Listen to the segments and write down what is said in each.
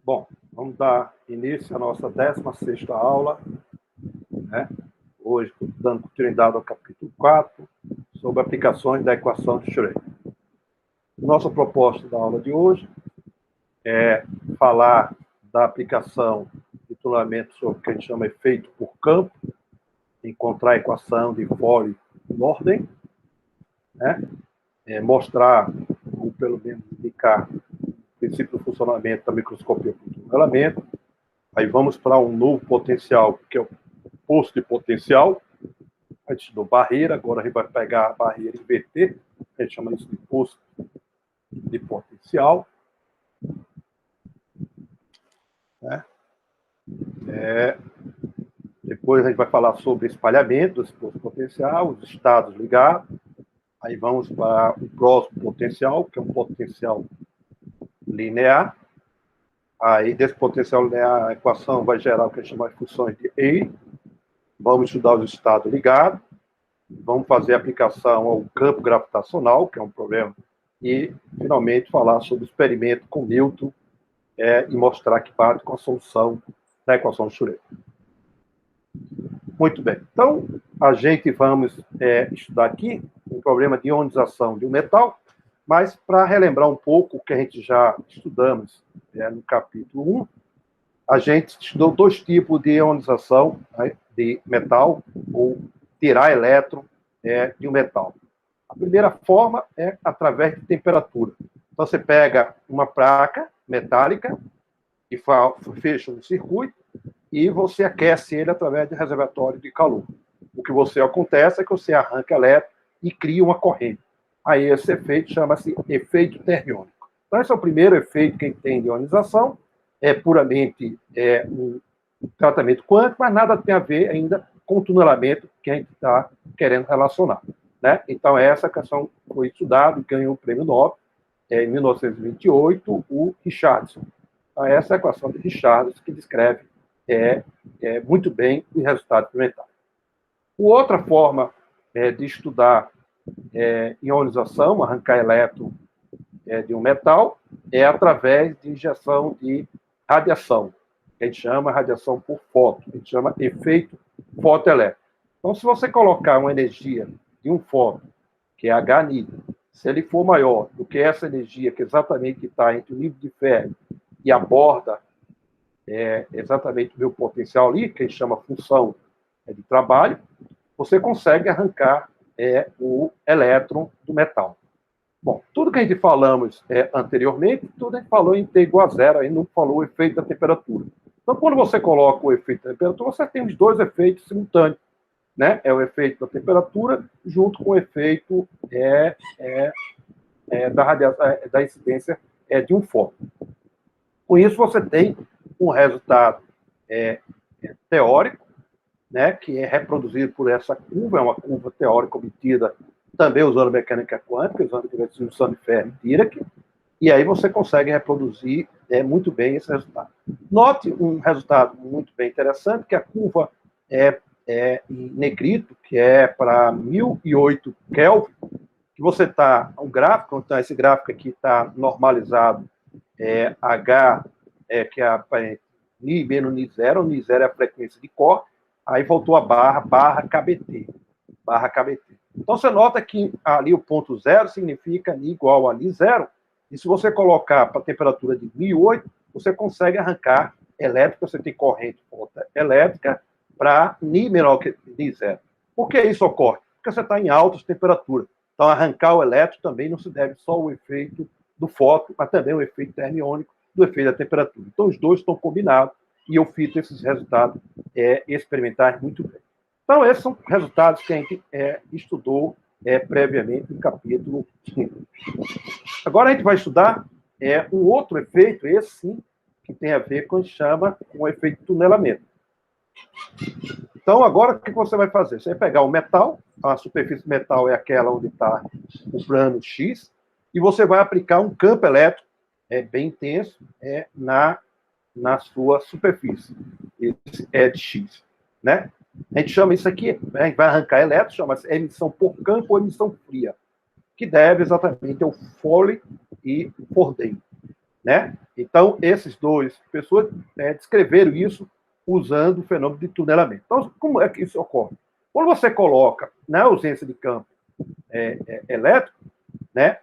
Bom, vamos dar início à nossa 16ª aula, né? Hoje, dando continuidade ao capítulo 4, sobre aplicações da equação de Schrödinger. Nossa proposta da aula de hoje é falar da aplicação de titulamento sobre o que a gente chama efeito por campo, encontrar a equação de Fourier-Norden, né? Mostrar, ou pelo menos indicar, o princípio do funcionamento da microscopia por tunelamento. Aí vamos para um novo potencial, que é o posto de potencial. A gente estudou barreira, agora a gente vai pegar a barreira e inverter, a gente chama isso de posto de potencial. Né? Depois a gente vai falar sobre espalhamento desse posto potencial, os estados ligados. Aí vamos para o próximo potencial, que é um potencial linear. Aí, desse potencial linear, a equação vai gerar o que a gente chama de funções de Ei. Vamos estudar os estados ligados. Vamos fazer a aplicação ao campo gravitacional, que é um problema. E, finalmente, falar sobre o experimento com Newton e mostrar que parte com a solução da equação de Schrödinger. Muito bem. Então, a gente vamos estudar aqui um problema de ionização de um metal, mas para relembrar um pouco o que a gente já estudamos no capítulo 1, a gente estudou dois tipos de ionização de metal, ou tirar elétron de um metal. A primeira forma é através de temperatura. Então, você pega uma placa metálica e fecha um circuito e você aquece ele através de reservatório de calor. O que acontece é que você arranca elétron e cria uma corrente. Aí esse efeito chama-se efeito termiônico. Então, esse é o primeiro efeito que a gente tem de ionização. É puramente um tratamento quântico, mas nada tem a ver ainda com o tunelamento que a gente está querendo relacionar. Né? Então, essa questão foi estudada e ganhou o prêmio Nobel em 1928, o Richardson. Então, essa é a equação de Richardson que descreve muito bem o resultado experimental. Outra forma de estudar ionização, arrancar elétron de um metal, é através de injeção de radiação, que a gente chama radiação por fóton, a gente chama efeito fotoelétrico. Então, se você colocar uma energia de um fóton, que é H-ni, se ele for maior do que essa energia que exatamente está entre o nível de ferro e a borda, exatamente o meu potencial ali, que a gente chama função de trabalho, você consegue arrancar o elétron do metal. Bom, tudo que a gente falamos anteriormente, tudo a gente falou em T igual a zero, aí não falou o efeito da temperatura. Então, quando você coloca o efeito da temperatura, você tem os dois efeitos simultâneos. Né? É o efeito da temperatura junto com o efeito da incidência de um fóton. Com isso, você tem um resultado teórico, né, que é reproduzido por essa curva, é uma curva teórica obtida também usando mecânica quântica, usando a distribuição de Fermi e Dirac, e aí você consegue reproduzir muito bem esse resultado. Note um resultado muito bem interessante, que a curva em negrito, que é para 1008 Kelvin, que você está, um gráfico, então esse gráfico aqui está normalizado, H, que é Ni menos Ni0 é a frequência de corte, aí voltou a barra KBT. Então, você nota que ali o ponto zero significa Ni igual a Ni0, e se você colocar para a temperatura de 1008, você consegue arrancar elétrica, você tem corrente elétrica para Ni menor que Ni0. Por que isso ocorre? Porque você está em altas temperaturas. Então, arrancar o elétron também não se deve só ao efeito do fóton, mas também ao efeito termiônico do efeito da temperatura. Então, os dois estão combinados e eu fiz esses resultados experimentais muito bem. Então, esses são resultados que a gente estudou previamente no capítulo 5. Agora, a gente vai estudar um outro efeito, esse sim, que tem a ver com o que chama um efeito de tunelamento. Então, agora, o que você vai fazer? Você vai pegar o metal, a superfície do metal é aquela onde está o plano X, e você vai aplicar um campo elétrico bem intenso na sua superfície. Esse é de X. Né? A gente chama isso aqui, a gente vai arrancar elétron, chama-se emissão por campo ou emissão fria, que deve exatamente ao Foley e Bourdais. né? Então, esses dois pessoas descreveram isso usando o fenômeno de tunelamento. Então, como é que isso ocorre? Quando você coloca, na ausência de campo elétrico, né,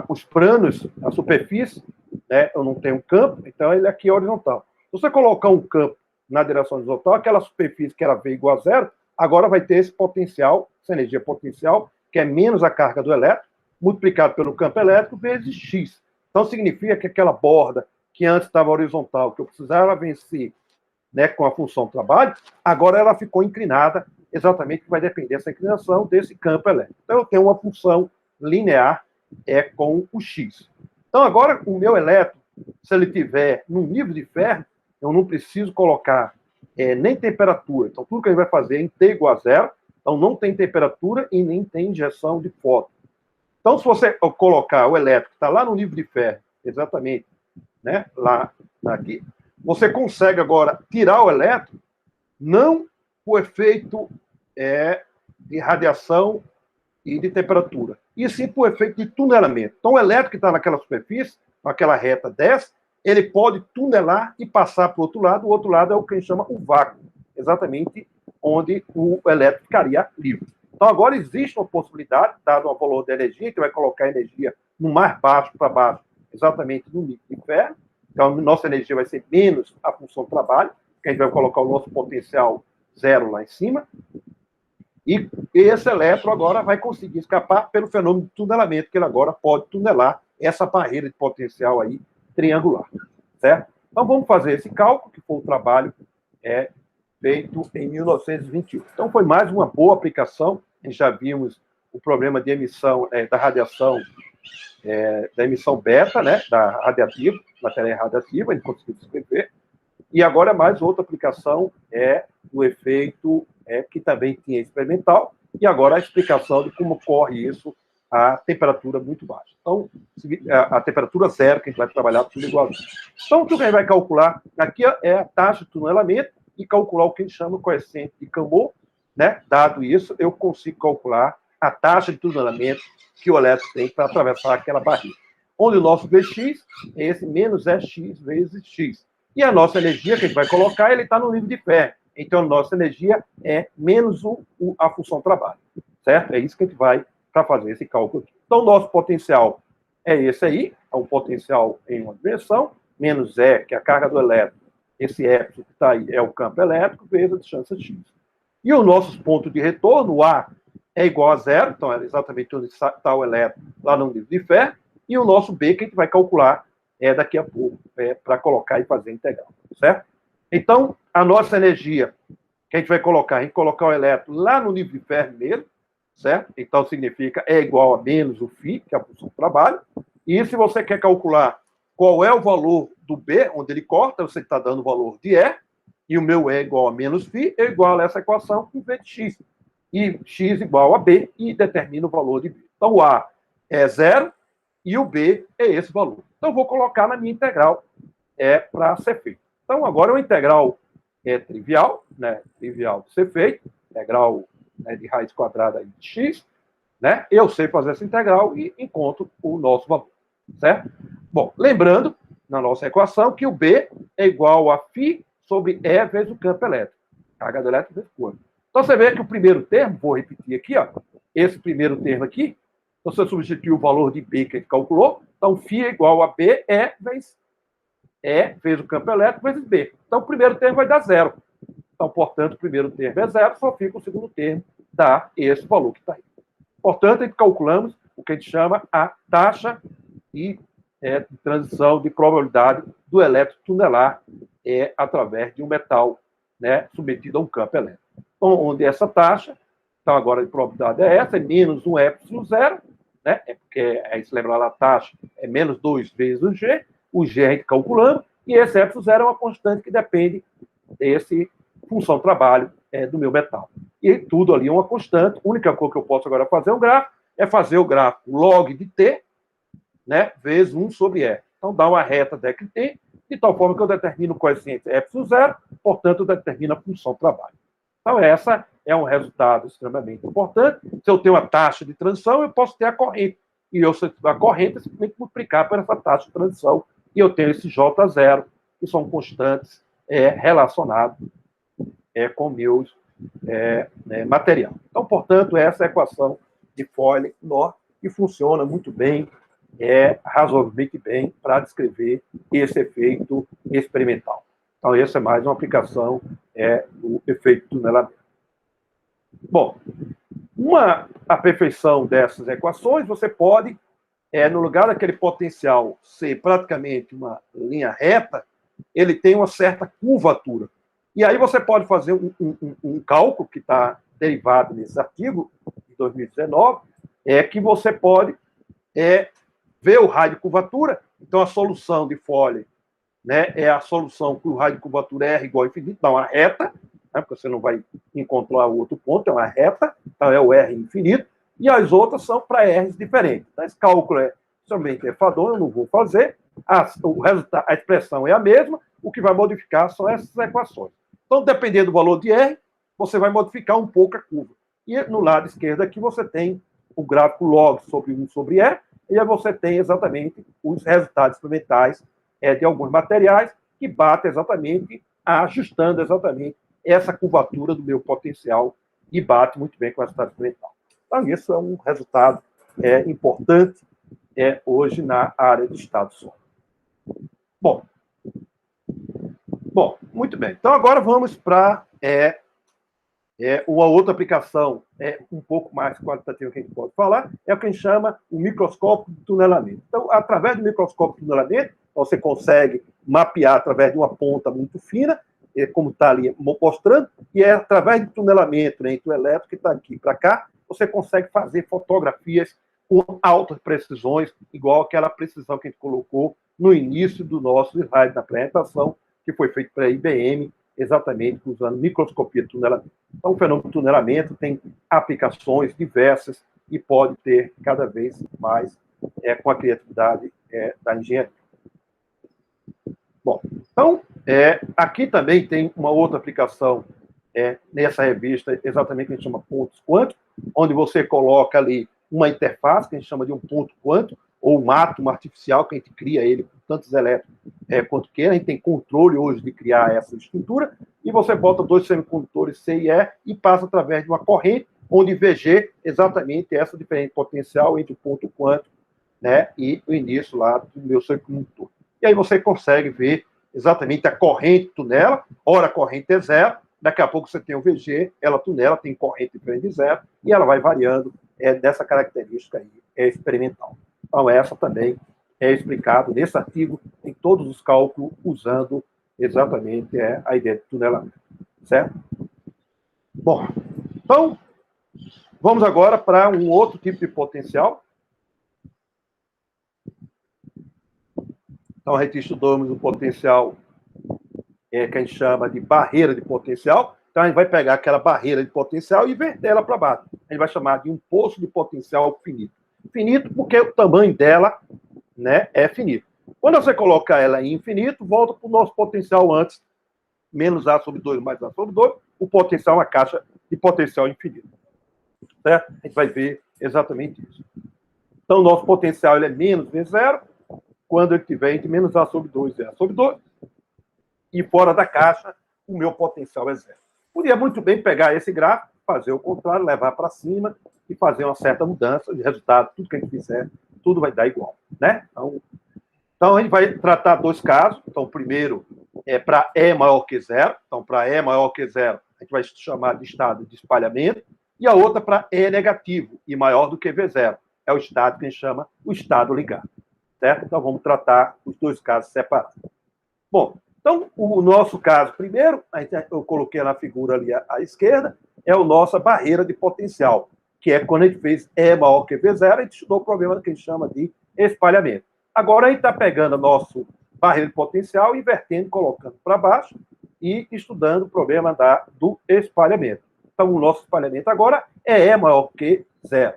os planos, a superfície, né, eu não tenho campo, então ele aqui é horizontal. Se você colocar um campo na direção horizontal, aquela superfície que era V igual a zero, agora vai ter esse potencial, essa energia potencial, que é menos a carga do elétron, multiplicado pelo campo elétrico, vezes X. Então, significa que aquela borda que antes estava horizontal, que eu precisava vencer, né, com a função trabalho, agora ela ficou inclinada, exatamente que vai depender dessa inclinação desse campo elétrico. Então, eu tenho uma função linear com o X. Então, agora, o meu elétron, se ele tiver no nível de ferro, eu não preciso colocar nem temperatura. Então, tudo que a gente vai fazer é em T igual a zero, então não tem temperatura e nem tem injeção de fóton. Então, se você colocar o elétron que está lá no nível de ferro, exatamente, né, lá aqui, você consegue agora tirar o elétron, não por efeito de radiação e de temperatura, e sim por efeito de tunelamento. Então, o elétron que está naquela superfície, naquela reta 10, ele pode tunelar e passar para o outro lado é o que a gente chama o vácuo, exatamente onde o elétron ficaria livre. Então, agora existe uma possibilidade, dado o valor da energia, que vai colocar a energia no mais baixo para baixo, exatamente no nível de ferro. Então, a nossa energia vai ser menos a função do trabalho, que a gente vai colocar o nosso potencial zero lá em cima. E esse elétron agora vai conseguir escapar pelo fenômeno de tunelamento, que ele agora pode tunelar essa barreira de potencial aí triangular, certo? Então, vamos fazer esse cálculo, que foi o trabalho feito em 1921. Então, foi mais uma boa aplicação. A gente já vimos o problema de emissão da radiação, da emissão beta, né, da radiativa, matéria radiativa, a gente conseguiu descrever. E agora mais outra aplicação do efeito que também tinha experimental, e agora a explicação de como ocorre isso a temperatura muito baixa. Então, a temperatura zero, que a gente vai trabalhar tudo igualzinho. Então, o que a gente vai calcular aqui é a taxa de tunelamento e calcular o que a gente chama de coeficiente de Campbell, né? Dado isso, eu consigo calcular a taxa de tunelamento que o elétron tem para atravessar aquela barreira. Onde o nosso Vx é esse menos X vezes X. E a nossa energia que a gente vai colocar, ele está no nível de ferro. Então, a nossa energia é menos a função trabalho. Certo? É isso que a gente vai para fazer esse cálculo aqui. Então, o nosso potencial é esse aí, é um potencial em uma dimensão, menos E, que é a carga do elétron, esse epsilon que está aí é o campo elétrico, vezes a distância x. E o nosso ponto de retorno, o A, é igual a zero, então é exatamente onde está o elétron, lá no nível de ferro, e o nosso B, que a gente vai calcular daqui a pouco, para colocar e fazer a integral, certo? Então, a nossa energia que a gente vai colocar, a gente colocar o elétron lá no nível de ferro mesmo, certo? Então, significa é igual a menos o φ, que é a função do trabalho. E se você quer calcular qual é o valor do B, onde ele corta, você está dando o valor de E, e o meu E é igual a menos φ, é igual a essa equação com V de X. E X igual a B, e determina o valor de B. Então, o A é zero, e o B é esse valor. Então, eu vou colocar na minha integral para ser feito. Então, agora o integral trivial, né? Trivial de ser feito, integral de raiz quadrada de x, né? Eu sei fazer essa integral e encontro o nosso valor, certo? Bom, lembrando, na nossa equação, que o B é igual a φ sobre E vezes o campo elétrico. Carga do elétron vezes corpo. Então, você vê que o primeiro termo, vou repetir aqui, ó, esse primeiro termo aqui, então, você substitui o valor de B que a gente calculou, então, φ é igual a B, vezes o campo elétrico, vezes B. Então, o primeiro termo vai dar zero. Então, portanto, o primeiro termo é zero, só fica o segundo termo, dá esse valor que está aí. Portanto, a gente calculamos o que a gente chama a taxa de transição de probabilidade do elétron tunelar através de um metal, né, submetido a um campo elétrico. Então, onde essa taxa, então agora a probabilidade é essa, é menos um epsilon zero, né, porque aí se lembrar lá, a taxa é menos 2 vezes o G a gente calculando, e esse epsilon zero é uma constante que depende desse função trabalho do meu metal. E tudo ali é uma constante. A única coisa que eu posso agora fazer um gráfico é fazer o gráfico log de T, né, vezes 1 sobre E. Então, dá uma reta decr-T, de tal forma que eu determino o coeficiente epsilon zero, portanto, eu determino a função trabalho. Então, essa é um resultado extremamente importante. Se eu tenho uma taxa de transição, eu posso ter a corrente. E a corrente é simplesmente multiplicar por essa taxa de transição e eu tenho esse J0, que são constantes relacionados com meus material. Então, portanto, essa é a equação de Foyle-Knorr, que funciona muito bem, razoavelmente bem, para descrever esse efeito experimental. Então, essa é mais uma aplicação do efeito tunelamento. Bom, uma aperfeição dessas equações, você pode, no lugar daquele potencial ser praticamente uma linha reta, ele tem uma certa curvatura. E aí você pode fazer um cálculo que está derivado nesse artigo de 2019, que você pode ver o raio de curvatura. Então, a solução de Foyle, né, é a solução que o raio de curvatura é R igual a infinito, dá uma reta, né, porque você não vai encontrar o outro ponto, é uma reta, então é o R infinito, e as outras são para R's diferentes. Então, esse cálculo é somente enfadonho, eu não vou fazer, o resultado, a expressão é a mesma, o que vai modificar são essas equações. Então, dependendo do valor de R, você vai modificar um pouco a curva. E no lado esquerdo aqui você tem o gráfico log sobre 1 sobre E, e aí você tem exatamente os resultados experimentais de alguns materiais que batem exatamente, ajustando exatamente essa curvatura do meu potencial e bate muito bem com o resultado experimental. Então, isso é um resultado importante hoje na área de estado sólido. Bom, muito bem. Então, agora vamos para uma outra aplicação um pouco mais qualitativa que a gente pode falar, é o que a gente chama o microscópio de tunelamento. Então, através do microscópio de tunelamento, você consegue mapear através de uma ponta muito fina, como está ali mostrando, e através do tunelamento, né, entre o elétron que está aqui para cá, você consegue fazer fotografias com altas precisões, igual aquela precisão que a gente colocou no início do nosso slide da apresentação, que foi feito pela IBM, exatamente usando microscopia de tunelamento. Então, o fenômeno de tunelamento tem aplicações diversas e pode ter cada vez mais com a criatividade da engenharia. Bom, então, aqui também tem uma outra aplicação nessa revista, exatamente que a gente chama pontos quânticos, onde você coloca ali uma interface, que a gente chama de um ponto quântico, ou um átomo artificial, que a gente cria ele com tantos elétrons quanto queira. A gente tem controle hoje de criar essa estrutura, e você bota dois semicondutores C e E e passa através de uma corrente, onde VG exatamente essa diferença potencial entre o ponto quântico, né, e o início lá do meu semicondutor. E aí você consegue ver exatamente a corrente tunela, ora a corrente é zero, daqui a pouco você tem o VG, ela tunela, tem corrente diferente de zero, e ela vai variando dessa característica aí, experimental. Então, essa também é explicado nesse artigo, em todos os cálculos, usando exatamente a ideia de tunelamento. Certo? Bom, então, vamos agora para um outro tipo de potencial. Então, a gente estudamos o potencial que a gente chama de barreira de potencial. Então, a gente vai pegar aquela barreira de potencial e inverter ela para baixo. A gente vai chamar de um poço de potencial finito. Finito porque o tamanho dela, né, é finito. Quando você coloca ela em infinito, volta para o nosso potencial antes, menos A sobre 2 mais A sobre 2, o potencial é uma caixa de potencial infinito. Certo? A gente vai ver exatamente isso. Então, o nosso potencial ele é menos V0, quando ele tiver entre menos A sobre 2 e A sobre 2, e fora da caixa, o meu potencial é zero. Podia muito bem pegar esse gráfico, fazer o contrário, levar para cima e fazer uma certa mudança de resultado. Tudo que a gente fizer, tudo vai dar igual, né? Então a gente vai tratar dois casos. Então, o primeiro é para E maior que zero. Então, para E maior que zero, a gente vai chamar de estado de espalhamento. E a outra para E negativo e maior do que V0. É o estado que a gente chama o estado ligado. Certo? Então, vamos tratar os dois casos separados. Bom, então, o nosso caso primeiro, eu coloquei na figura ali à esquerda, é a nossa barreira de potencial, que é quando a gente fez E maior que V0, a gente estudou o problema que a gente chama de espalhamento. Agora, a gente está pegando a nossa barreira de potencial, invertendo, colocando para baixo e estudando o problema do espalhamento. Então, o nosso espalhamento agora é E maior que zero.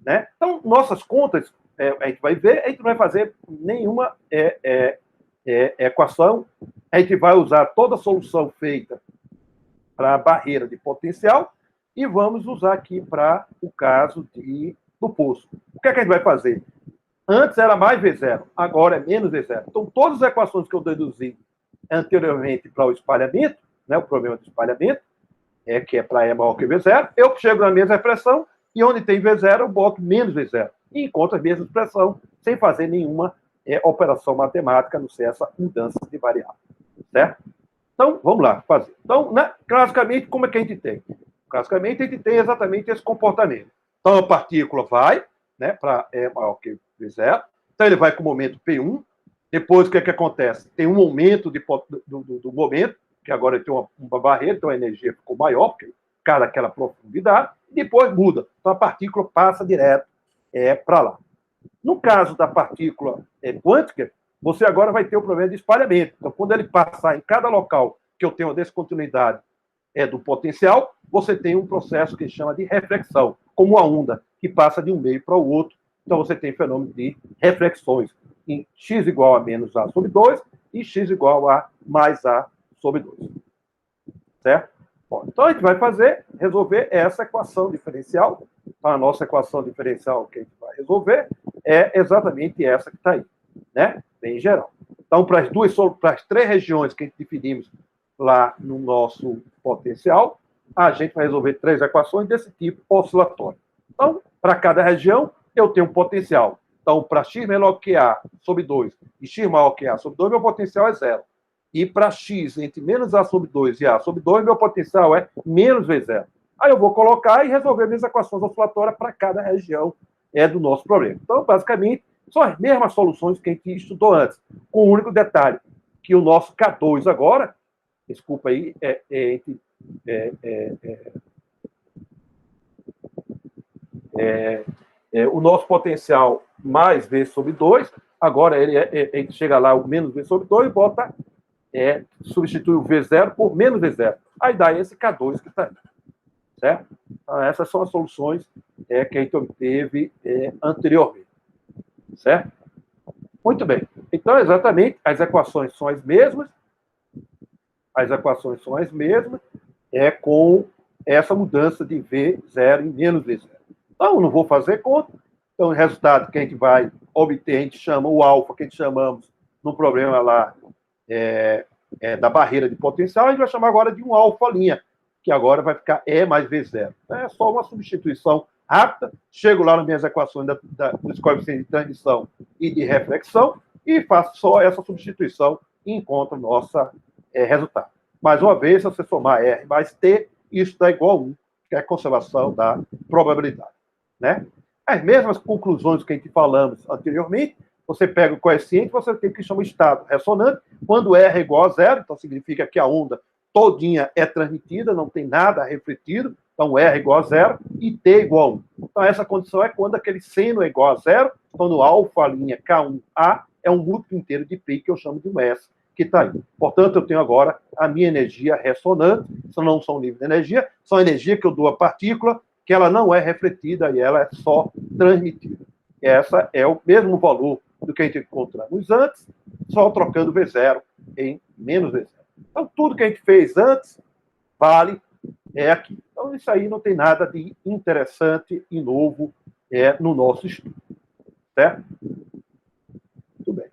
Né? Então, nossas contas, a gente vai ver, a gente não vai fazer nenhuma equação, a gente vai usar toda a solução feita para a barreira de potencial e vamos usar aqui para o caso do poço. O que é que a gente vai fazer? Antes era mais V0, agora é menos V0. Então, todas as equações que eu deduzi anteriormente para o espalhamento, né, o problema do espalhamento, que é para E maior que V0, eu chego na mesma expressão e onde tem V0 eu boto menos V0. E encontro a mesma expressão sem fazer nenhuma operação matemática, a não ser essa mudança de variável. Certo? Então, vamos lá, fazer. Então, classicamente, como é que a gente tem? Classicamente, a gente tem exatamente esse comportamento. Então, a partícula vai, né, para E maior que V0. Então, ele vai com o momento P1. Depois, o que é que acontece? Tem um aumento do momento, que agora ele tem uma barreira, então a energia ficou maior, porque cada aquela profundidade, e depois muda. Então, a partícula passa direto para lá. No caso da partícula quântica, você agora vai ter o problema de espalhamento. Então, quando ele passar em cada local que eu tenho a descontinuidade do potencial, você tem um processo que chama de reflexão, como a onda que passa de um meio para o outro. Então, você tem fenômeno de reflexões em x igual a menos a sobre 2 e x igual a mais a sobre 2. Certo? Bom, então, a gente vai resolver essa equação diferencial. Então, a nossa equação diferencial que a gente vai resolver é exatamente essa que está aí, né? Bem geral. Então, para as três regiões que a gente definimos lá no nosso potencial, a gente vai resolver três equações desse tipo oscilatório. Então, para cada região, eu tenho um potencial. Então, para x menor que a sobre 2 e x maior que a sobre 2, meu potencial é zero. E para x entre menos a sobre 2 e a sobre 2, meu potencial é menos V0. Aí eu vou colocar e resolver as equações oscilatórias para cada região do nosso problema. Então, basicamente, são as mesmas soluções que a gente estudou antes, com o único detalhe, que o nosso K2 agora, desculpa aí, o nosso potencial mais V sobre 2, agora a gente chega lá, o menos V sobre 2, e bota, substitui o V0 por menos V0. Aí dá esse K2 que está aí. Certo? Então, essas são as soluções que a gente obteve anteriormente. Certo? Muito bem. Então, exatamente, as equações são as mesmas. As equações são as mesmas, com essa mudança de V0 em menos V0. Então, eu não vou fazer conta. Então, o resultado que a gente vai obter, a gente chama o alfa, que a gente chamamos no problema lá da barreira de potencial, a gente vai chamar agora de um alfa linha, que agora vai ficar E mais V0. É só uma substituição rápida. Chego lá nas minhas equações dos coeficientes de transmissão e de reflexão e faço só essa substituição e encontro o nosso resultado. Mais uma vez, se você somar R mais T, isso dá igual a 1, que é a conservação da probabilidade. Né? As mesmas conclusões que a gente falamos anteriormente, você pega o coeficiente, você tem o que chama estado ressonante, quando R é igual a zero, então significa que a onda todinha é transmitida, não tem nada refletido, então R é igual a zero e T igual a 1. Então, essa condição é quando aquele seno é igual a zero, então no alfa linha K1A é um múltiplo inteiro de π, que eu chamo de um S, que está aí. Portanto, eu tenho agora a minha energia ressonante, isso não são níveis de energia, são energia que eu dou à partícula, que ela não é refletida e ela é só transmitida. Essa é o mesmo valor do que a gente encontramos antes, só trocando V0 em menos V0. Então, tudo que a gente fez antes vale aqui. Então, isso aí não tem nada de interessante e novo no nosso estudo. Certo? Muito bem.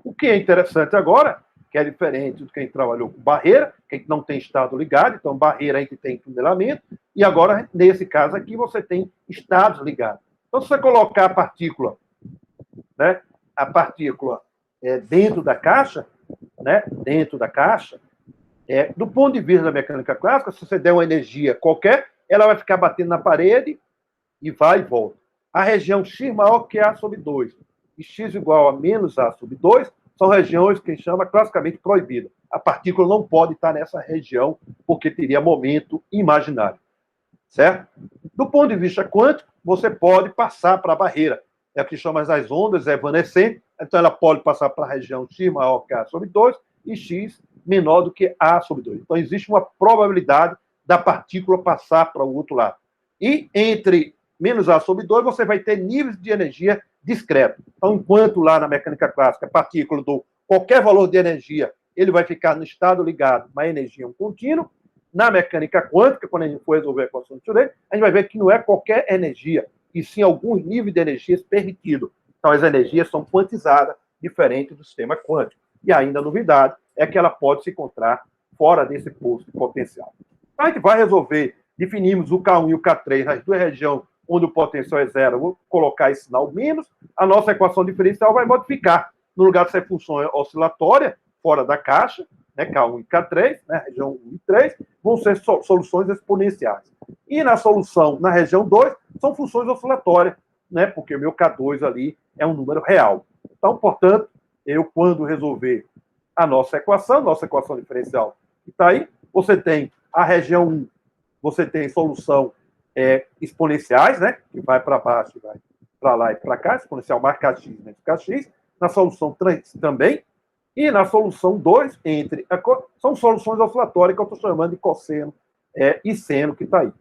O que é interessante agora, que é diferente do que a gente trabalhou com barreira, que a gente não tem estado ligado, então barreira a gente tem tunelamento, e agora, nesse caso aqui, você tem estados ligados. Então, se você colocar a partícula, né, dentro da caixa, né, do ponto de vista da mecânica clássica, se você der uma energia qualquer, ela vai ficar batendo na parede e vai e volta. A região x maior que A sobre 2 e x igual a menos A sobre 2 são regiões que a gente chama classicamente proibida. A partícula não pode estar nessa região porque teria momento imaginário. Certo? Do ponto de vista quântico, você pode passar para a barreira. É o que chama as ondas evanescentes. Então, ela pode passar para a região x maior que A sobre 2 e x menor do que A sobre 2. Então, existe uma probabilidade da partícula passar para o outro lado. E entre menos A sobre 2, você vai ter níveis de energia discretos. Então, enquanto lá na mecânica clássica, a partícula do qualquer valor de energia, ele vai ficar no estado ligado, mas a energia é um contínuo. Na mecânica quântica, quando a gente for resolver a equação de Schrödinger, a gente vai ver que não é qualquer energia, e sim alguns níveis de energias permitidos. Então, as energias são quantizadas, diferente do sistema quântico. E ainda a novidade é que ela pode se encontrar fora desse posto de potencial. Então, a gente vai resolver, definimos o K1 e o K3 nas duas regiões onde o potencial é zero, eu vou colocar esse sinal menos, a nossa equação diferencial vai modificar. No lugar de ser função oscilatória, fora da caixa, né, K1 e K3, né, região 1 e 3, vão ser soluções exponenciais. E na solução, na região 2, são funções oscilatórias, né, porque o meu K2 ali é um número real. Então, portanto, eu, quando resolver a nossa equação diferencial que está aí, você tem a região 1, você tem solução exponenciais, né, que vai para baixo, vai para lá e para cá, exponencial mais Kx menos Kx, na solução 3 também, e na solução 2, são soluções oscilatórias que eu estou chamando de cosseno e seno, que está aí,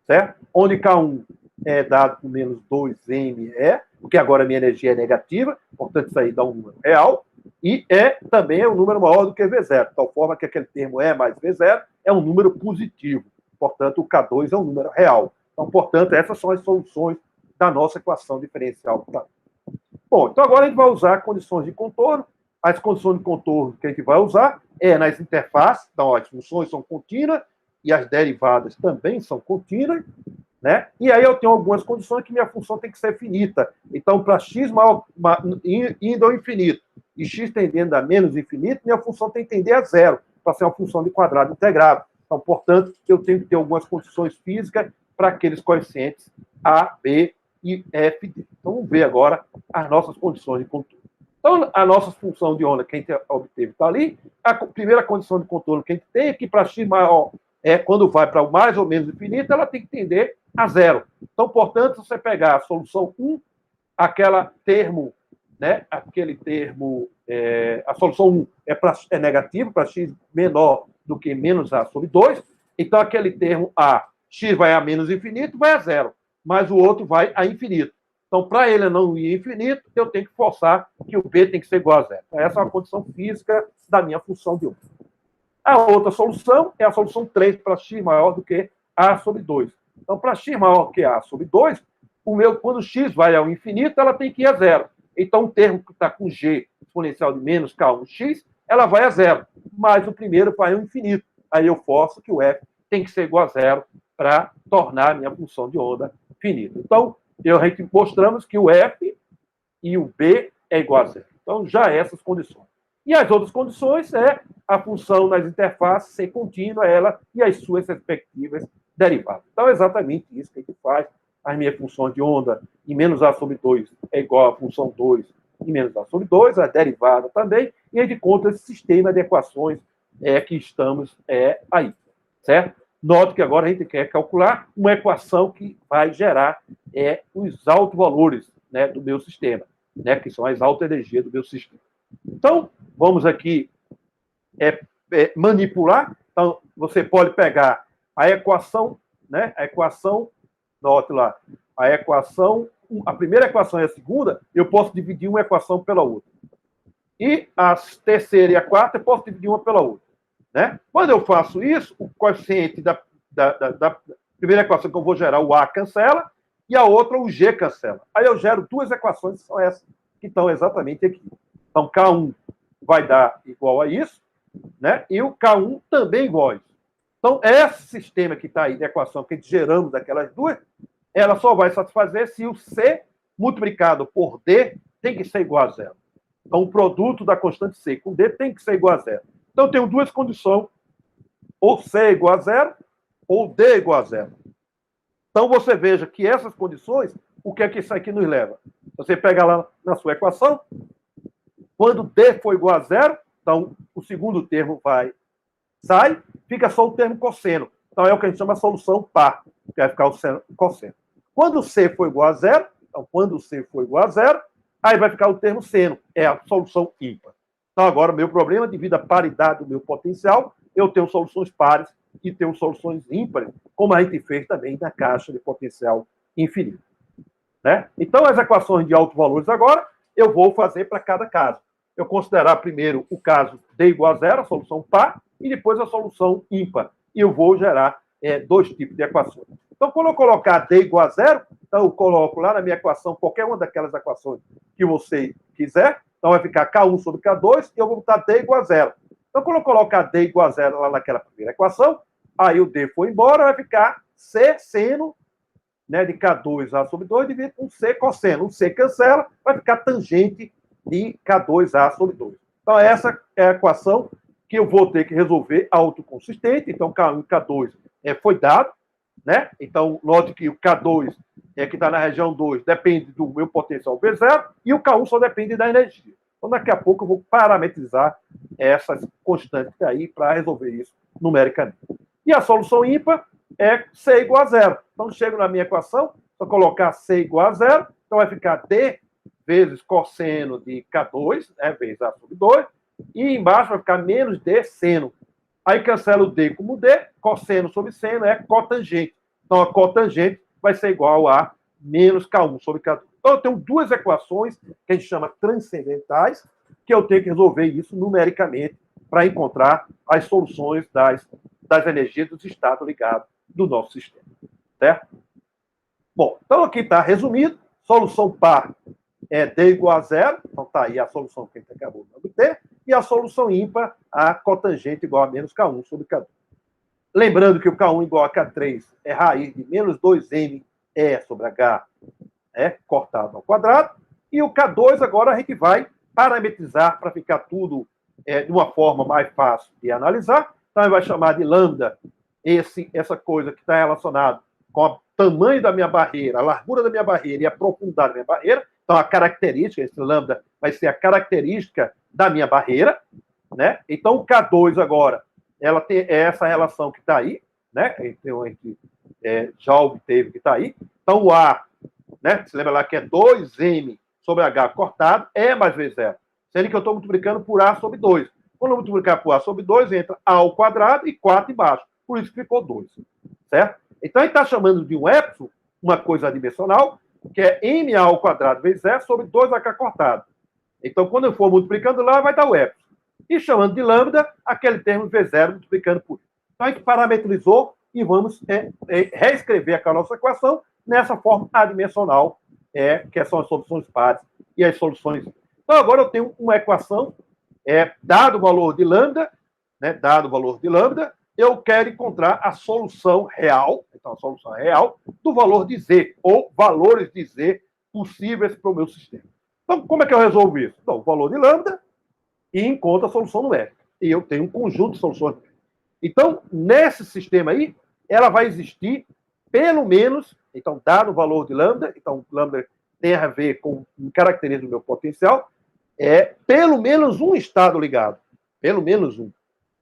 certo? Onde K1 é dado por menos 2ME, porque agora a minha energia é negativa, portanto isso aí dá um número real, e também é um número maior do que V0, de tal forma que aquele termo E mais V0 é um número positivo, portanto o K2 é um número real. Então, portanto, essas são as soluções da nossa equação diferencial. Bom, então agora a gente vai usar condições de contorno. As condições de contorno que a gente vai usar nas interfaces, então as funções são contínuas e as derivadas também são contínuas, né? E aí eu tenho algumas condições que minha função tem que ser finita. Então, para x indo ao infinito e x tendendo a menos infinito, minha função tem que tender a zero, para ser uma função de quadrado integrado. Então, portanto, eu tenho que ter algumas condições físicas para aqueles coeficientes A, B e F, D. Então, vamos ver agora as nossas condições de contorno. Então, a nossa função de onda que a gente obteve está ali. A primeira condição de contorno que a gente tem é que para x maior, quando vai para o mais ou menos infinito, ela tem que tender a zero. Então, portanto, se você pegar a solução 1, aquela termo, né, aquele termo, a solução 1 é negativo, para x menor do que menos A sobre 2, então aquele termo A, x vai a menos infinito, vai a zero, mas o outro vai a infinito. Então, para ele não ir a infinito, eu tenho que forçar que o B tem que ser igual a zero. Então, essa é uma condição física da minha função de onda. A outra solução é a solução 3 para x maior do que A sobre 2. Então, para x maior que A sobre 2, quando x vai ao infinito, ela tem que ir a zero. Então, o termo que está com G exponencial de menos K1x, ela vai a zero. Mas o primeiro vai ao infinito. Aí eu forço que o F tem que ser igual a zero para tornar a minha função de onda finita. Então, a gente mostramos que o F e o B é igual a zero. Então, já essas condições. E as outras condições é a função nas interfaces ser contínua, ela e as suas respectivas derivadas. Então, é exatamente isso que a gente faz. As minhas funções de onda em menos A sobre 2 é igual a função 2 em menos A sobre 2, a derivada também, e a gente conta esse sistema de equações que estamos aí, certo? Note que agora a gente quer calcular uma equação que vai gerar os altos valores, né, do meu sistema, né, que são as altas energias do meu sistema. Então, vamos aqui manipular. Então, você pode pegar a equação, né, note lá, a primeira equação e a segunda, eu posso dividir uma equação pela outra. E a terceira e a quarta, eu posso dividir uma pela outra. Né? Quando eu faço isso, o coeficiente da primeira equação que eu vou gerar, o A cancela, e a outra, o G cancela. Aí eu gero duas equações que são essas, que estão exatamente aqui. Então, K1 vai dar igual a isso, né? E o K1 também igual a isso. Então, esse sistema que está aí de equação que a gente geramos daquelas duas, ela só vai satisfazer se o C multiplicado por D tem que ser igual a zero. Então, o produto da constante C com D tem que ser igual a zero. Então, eu tenho duas condições, ou C é igual a zero, ou D é igual a zero. Então, você veja que essas condições, o que é que isso aqui nos leva? Você pega lá na sua equação, quando D for igual a zero, então o segundo termo sai, fica só o termo cosseno. Então, é o que a gente chama de solução par, que vai ficar o cosseno. Quando C for igual a zero, então, quando C for igual a zero, aí vai ficar o termo seno, é a solução ímpar. Então, agora, o meu problema, devido à paridade do meu potencial, eu tenho soluções pares e tenho soluções ímpares, como a gente fez também na caixa de potencial infinito. Né? Então, as equações de altos valores agora, eu vou fazer para cada caso. Eu considerar primeiro o caso D igual a zero, a solução par, e depois a solução ímpar. E eu vou gerar dois tipos de equações. Então, quando eu colocar D igual a zero, então eu coloco lá na minha equação qualquer uma daquelas equações que você quiser. Então, vai ficar K1 sobre K2 e eu vou botar D igual a zero. Então, quando eu colocar D igual a zero lá naquela primeira equação, aí o D foi embora, vai ficar C seno, né, de K2A sobre 2 dividido com C cosseno. O C cancela, vai ficar tangente de K2A sobre 2. Então, essa é a equação que eu vou ter que resolver autoconsistente. Então, K1 e K2 foi dado, né? Então, note que o K2, que está na região 2, depende do meu potencial V0, e o K1 só depende da energia. Então, daqui a pouco eu vou parametrizar essas constantes aí para resolver isso numericamente. E a solução ímpar é C igual a zero. Então, chego na minha equação, só colocar C igual a zero, então vai ficar D vezes cosseno de K2, né, vezes A sobre 2, e embaixo vai ficar menos D seno. Aí cancela o D como D, cosseno sobre seno é cotangente. Então, a cotangente vai ser igual a menos K1 sobre K2. Então, eu tenho duas equações que a gente chama transcendentais, que eu tenho que resolver isso numericamente para encontrar as soluções das energias dos estados ligados do nosso sistema. Certo? Bom, então aqui está resumido. Solução par é D igual a zero. Então, está aí a solução que a gente acabou de obter. E a solução ímpar, a cotangente igual a menos K1 sobre K2. Lembrando que o K1 igual a K3 é raiz de menos 2m E sobre H cortado ao quadrado. E o K2 agora a gente vai parametrizar para ficar tudo de uma forma mais fácil de analisar. Então, a gente vai chamar de lambda essa coisa que está relacionada com o tamanho da minha barreira, a largura da minha barreira e a profundidade da minha barreira. Então, a característica, esse lambda vai ser a característica da minha barreira, né? Então, o K2 agora, ela tem essa relação que está aí, né? Então, a gente já obteve que está aí. Então, o A, né? Você lembra lá que é 2m sobre H cortado, E mais V0. Sendo que eu estou multiplicando por A sobre 2. Quando eu multiplicar por A sobre 2, entra A ao quadrado e 4 embaixo. Por isso ficou 2. Certo? Então, a gente está chamando de um epsilon, uma coisa adimensional, que é MA ao quadrado vezes E sobre 2H cortado. Então, quando eu for multiplicando lá, vai dar o epsilon. E chamando de lambda, aquele termo V0 multiplicando por isso. Então, a gente parametrizou e vamos reescrever aquela nossa equação nessa forma adimensional, que são as soluções pares e as soluções. Então, agora eu tenho uma equação, dado o valor de lambda, né, dado o valor de lambda, eu quero encontrar a solução real, então a solução real do valor de Z, ou valores de Z possíveis para o meu sistema. Então, como é que eu resolvo isso? Então, o valor de lambda e encontro a solução numérica. E eu tenho um conjunto de soluções. Então, nesse sistema aí, ela vai existir pelo menos, então, dado o valor de lambda, então, lambda tem a ver com característica do meu potencial, pelo menos um estado ligado. Pelo menos um.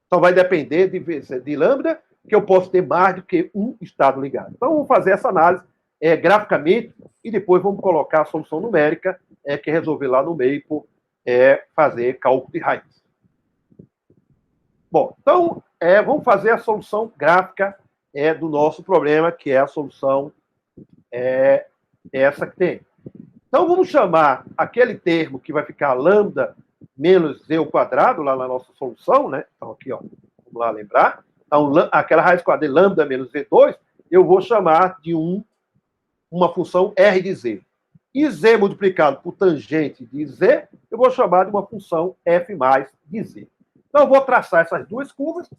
Então, vai depender de lambda, que eu posso ter mais do que um estado ligado. Então, vamos fazer essa análise graficamente e depois vamos colocar a solução numérica, que é resolver lá no Maple, fazer cálculo de raiz. Bom, então, vamos fazer a solução gráfica do nosso problema, que é a solução essa que tem. Então, vamos chamar aquele termo que vai ficar lambda menos z ao quadrado, lá na nossa solução, né? Então, aqui, ó, vamos lá lembrar. Então, aquela raiz quadrada de lambda menos z2, eu vou chamar de uma função r de z. E z multiplicado por tangente de z, eu vou chamar de uma função f mais de z. Então, eu vou traçar essas duas curvas,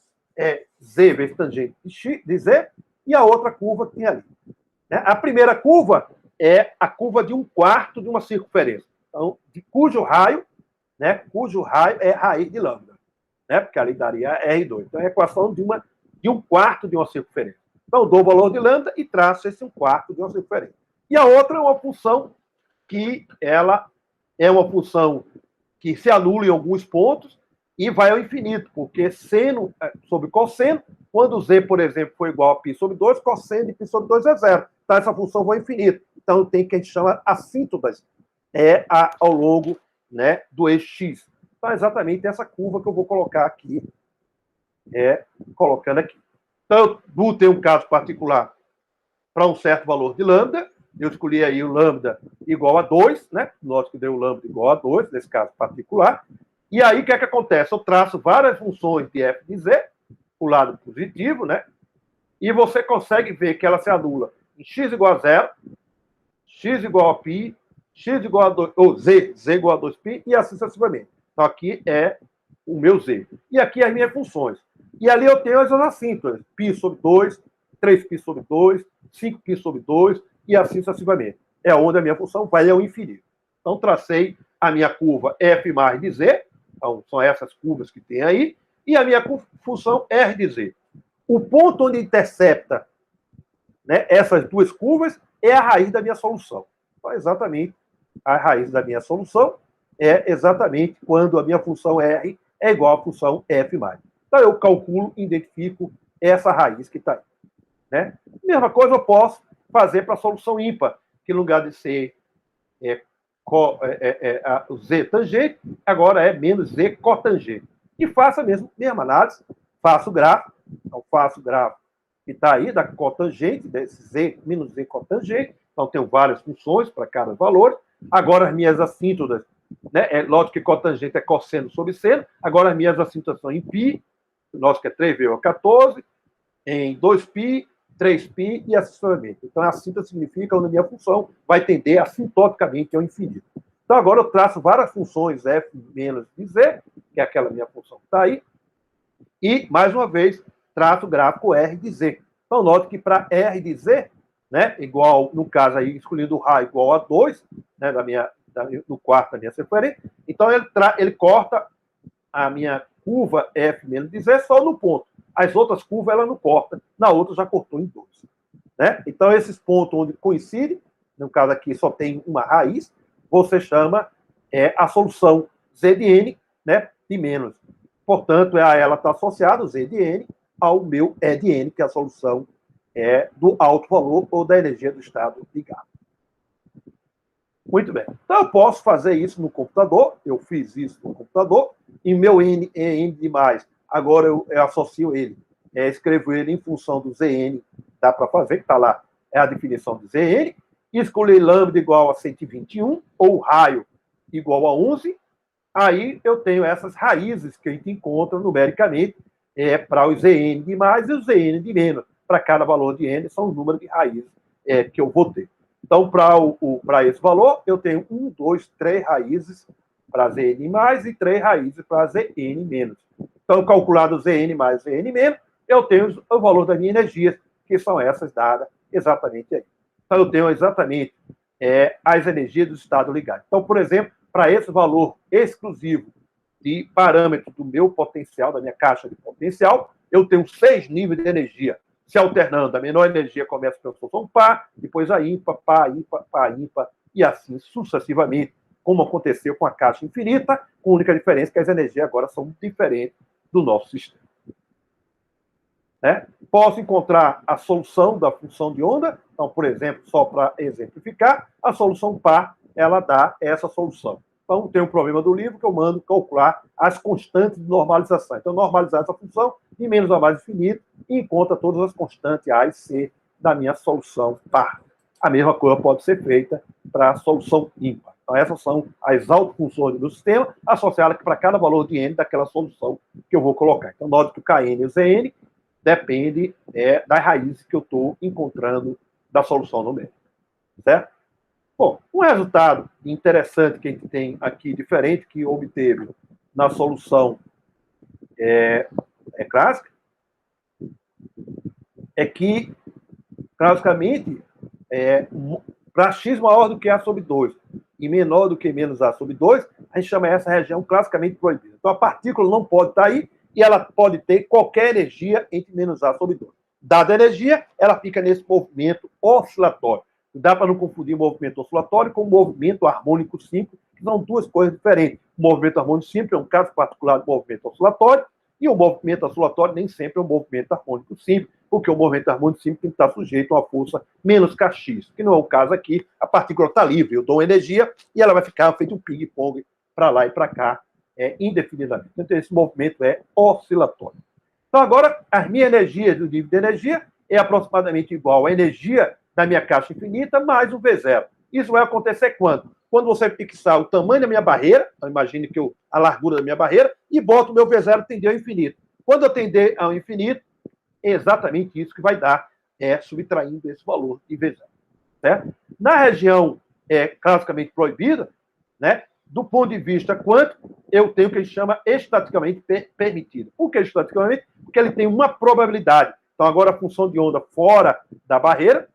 z vezes tangente de z, e a outra curva que tem ali. A primeira curva é a curva de 1/4 de uma circunferência. Então, cujo raio é raiz de lambda, né? Porque ali daria R2. Então, é a equação de 1/4 de uma circunferência. Então, eu dou o valor de lambda e traço esse 1/4 de uma circunferência. E a outra é uma função que ela é uma função que se anula em alguns pontos e vai ao infinito, porque seno sobre cosseno, quando z, por exemplo, for igual a π sobre 2, cosseno de π sobre 2 é zero. Então, essa função vai ao infinito. Então, tem o que a gente chama assíntotas ao longo, né, do eixo x. Então, é exatamente essa curva que eu vou colocar aqui, colocando aqui. Então, eu vou ter um caso particular para um certo valor de lambda. Eu escolhi aí o lambda igual a 2, né? Note que deu o lambda igual a 2, nesse caso particular. E aí, o que é que acontece? Eu traço várias funções de f de z, o lado positivo, né? E você consegue ver que ela se anula em x igual a 0, x igual a π, x igual a 2, ou z igual a 2π, e assim sucessivamente. Então, aqui é o meu z. E aqui as minhas funções. E ali eu tenho as assíntotas, π sobre 2, 3π sobre 2, 5π sobre 2, e assim sucessivamente. É onde a minha função vai ao infinito. Então, tracei a minha curva f mais de z, então, são essas curvas que tem aí, e a minha função r de z. O ponto onde intercepta, né, essas duas curvas é a raiz da minha solução. Então, exatamente, a raiz da minha solução é exatamente quando a minha função r é igual à função f mais. Então, eu calculo, identifico essa raiz que está aí. Né? Mesma coisa eu posso fazer para a solução ímpar, que no lugar de ser o z tangente, agora é menos z cotangente. E faço a mesma análise, faço o gráfico, então faço o gráfico que está aí, da cotangente, desse z menos z cotangente, então tenho várias funções para cada valor. Agora as minhas assíntotas, né, lógico que cotangente é cosseno sobre seno, agora as minhas assíntotas são em π, lógico que é 3,14, em 2π, 3π e assim sucessivamente. Então, a síntese significa onde a minha função vai tender assintoticamente ao infinito. Então, agora eu traço várias funções f menos de z, que é aquela minha função que está aí, e, mais uma vez, traço o gráfico r de z. Então, note que para r de z, né, igual, no caso aí, escolhendo o raio igual a 2, né, no quarto da minha circunferência, então ele corta a minha curva f menos de z só no ponto. As outras curvas ela não corta, na outra já cortou em 2. Né? Então, esses pontos onde coincidem, no caso aqui só tem uma raiz, você chama a solução z de n, né, de menos. Portanto, ela está associada, o z de n, ao meu E de n, que é a solução do alto valor ou da energia do estado ligado. Muito bem. Então, eu posso fazer isso no computador, eu fiz isso no computador, e meu n é n de mais. Agora eu associo ele, escrevo ele em função do Zn, dá para fazer, que está lá, é a definição do Zn, escolher lambda igual a 121, ou raio igual a 11, aí eu tenho essas raízes que a gente encontra numericamente para o Zn de mais e o Zn de menos. Para cada valor de n, são o número de raízes que eu vou ter. Então, para esse valor, eu tenho 1, 2, 3 raízes para Zn mais e 3 raízes para Zn menos. Então, calculado Zn mais Zn menos, eu tenho o valor das minhas energias, que são essas dadas exatamente aí. Então, eu tenho exatamente as energias do estado ligado. Então, por exemplo, para esse valor exclusivo de parâmetro do meu potencial, da minha caixa de potencial, eu tenho 6 níveis de energia, se alternando. A menor energia começa pela função par, depois a ímpar, par, ímpar, par, ímpar, e assim sucessivamente, como aconteceu com a caixa infinita, com a única diferença que as energias agora são diferentes do nosso sistema. Né? Posso encontrar a solução da função de onda. Então, por exemplo, só para exemplificar, a solução par, ela dá essa solução. Então, tem um problema do livro que eu mando calcular as constantes de normalização. Então, normalizar essa função de menos a mais infinito e encontra todas as constantes A e C da minha solução par. A mesma coisa pode ser feita para a solução ímpar. Então, essas são as autofunções do sistema, associadas para cada valor de n daquela solução que eu vou colocar. Então, note que o Kn e o Zn depende das raízes que eu estou encontrando da solução numérica. Certo? Bom, um resultado interessante que a gente tem aqui, diferente, que obteve na solução clássica, é que, classicamente, para x maior do que a sobre 2 e menor do que menos a sobre 2, a gente chama essa região classicamente proibida. Então, a partícula não pode estar aí e ela pode ter qualquer energia entre menos a sobre 2. Dada a energia, ela fica nesse movimento oscilatório. Dá para não confundir movimento oscilatório com movimento harmônico simples, que são duas coisas diferentes. O movimento harmônico simples é um caso particular do movimento oscilatório, e o movimento oscilatório nem sempre é um movimento harmônico simples, porque o movimento harmônico simples tem que estar sujeito a uma força menos kx, que não é o caso aqui. A partícula está livre, eu dou energia e ela vai ficar feito um ping-pong para lá e para cá, indefinidamente. Então, esse movimento é oscilatório. Então, agora, as minhas energias do nível de energia é aproximadamente igual à energia da minha caixa infinita mais o V0. Isso vai acontecer quando? Quando você fixar o tamanho da minha barreira, então imagine que a largura da minha barreira, e boto o meu V0 tender ao infinito. Quando eu tender ao infinito, é exatamente isso que vai dar, subtraindo esse valor de V0. Certo? Na região classicamente proibida, né, do ponto de vista quântico, eu tenho o que a gente chama estaticamente permitido. Por que estaticamente? Porque ele tem uma probabilidade. Então, agora a função de onda fora da barreira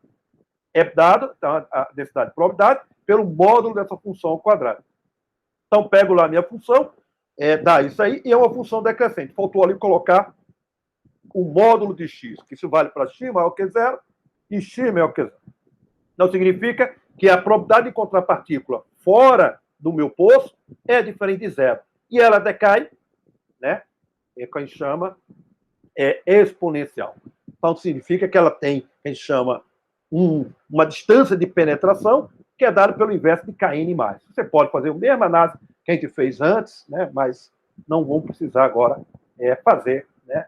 é dada, então, a densidade de probabilidade, pelo módulo dessa função ao quadrado. Então, pego lá a minha função, dá isso aí, e é uma função decrescente. Faltou ali colocar o módulo de x, que isso vale para x maior que zero e x maior que zero. Então, significa que a probabilidade de encontrar partícula fora do meu poço é diferente de zero. E ela decai, né? É o que a gente chama exponencial. Então, significa que ela tem, a gente chama, uma distância de penetração que é dada pelo inverso de Kn+. Você pode fazer a mesma análise que a gente fez antes, né? Mas não vamos precisar agora fazer, né?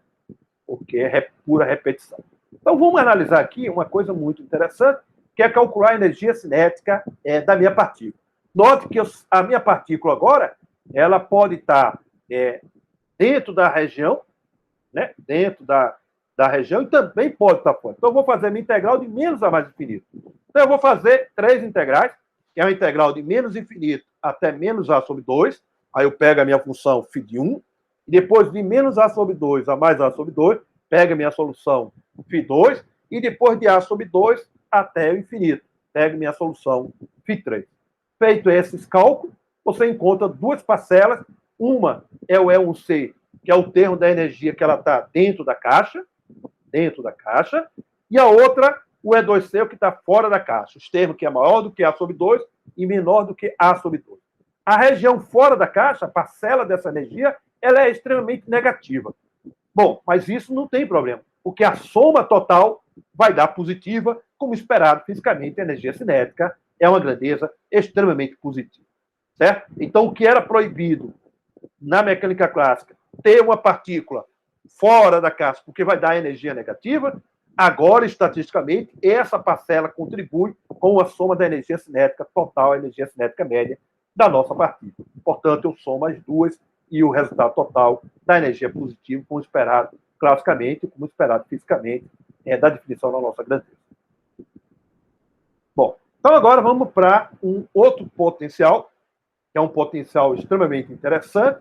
Porque é pura repetição. Então, vamos analisar aqui uma coisa muito interessante, que é calcular a energia cinética da minha partícula. Note que a minha partícula agora, ela pode estar dentro da região, né? Dentro da região, e também pode estar fora. Então, eu vou fazer a minha integral de menos a mais infinito. Então, eu vou fazer 3 integrais, que é uma integral de menos infinito até menos a sobre 2. Aí eu pego a minha função φ de 1, e depois de menos a sobre 2 a mais a sobre 2, pego a minha solução φ2, e depois de a sobre 2 até o infinito, pego minha solução φ3. Feito esses cálculos, você encontra duas parcelas. Uma é o E1C, que é o termo da energia que ela está dentro da caixa, e a outra, o E2C, o que está fora da caixa. Os termos que é maior do que A sobre 2 e menor do que A sobre 2. A região fora da caixa, a parcela dessa energia, ela é extremamente negativa. Bom, mas isso não tem problema, porque a soma total vai dar positiva, como esperado fisicamente, a energia cinética é uma grandeza extremamente positiva. Certo? Então, o que era proibido na mecânica clássica, ter uma partícula fora da caixa, porque vai dar energia negativa, agora, estatisticamente, essa parcela contribui com a soma da energia cinética total, a energia cinética média da nossa partícula. Portanto, eu somo as duas e o resultado total da energia positiva, como esperado classicamente, como esperado fisicamente, da definição da nossa grandeza. Bom, então agora vamos para um outro potencial, que é um potencial extremamente interessante,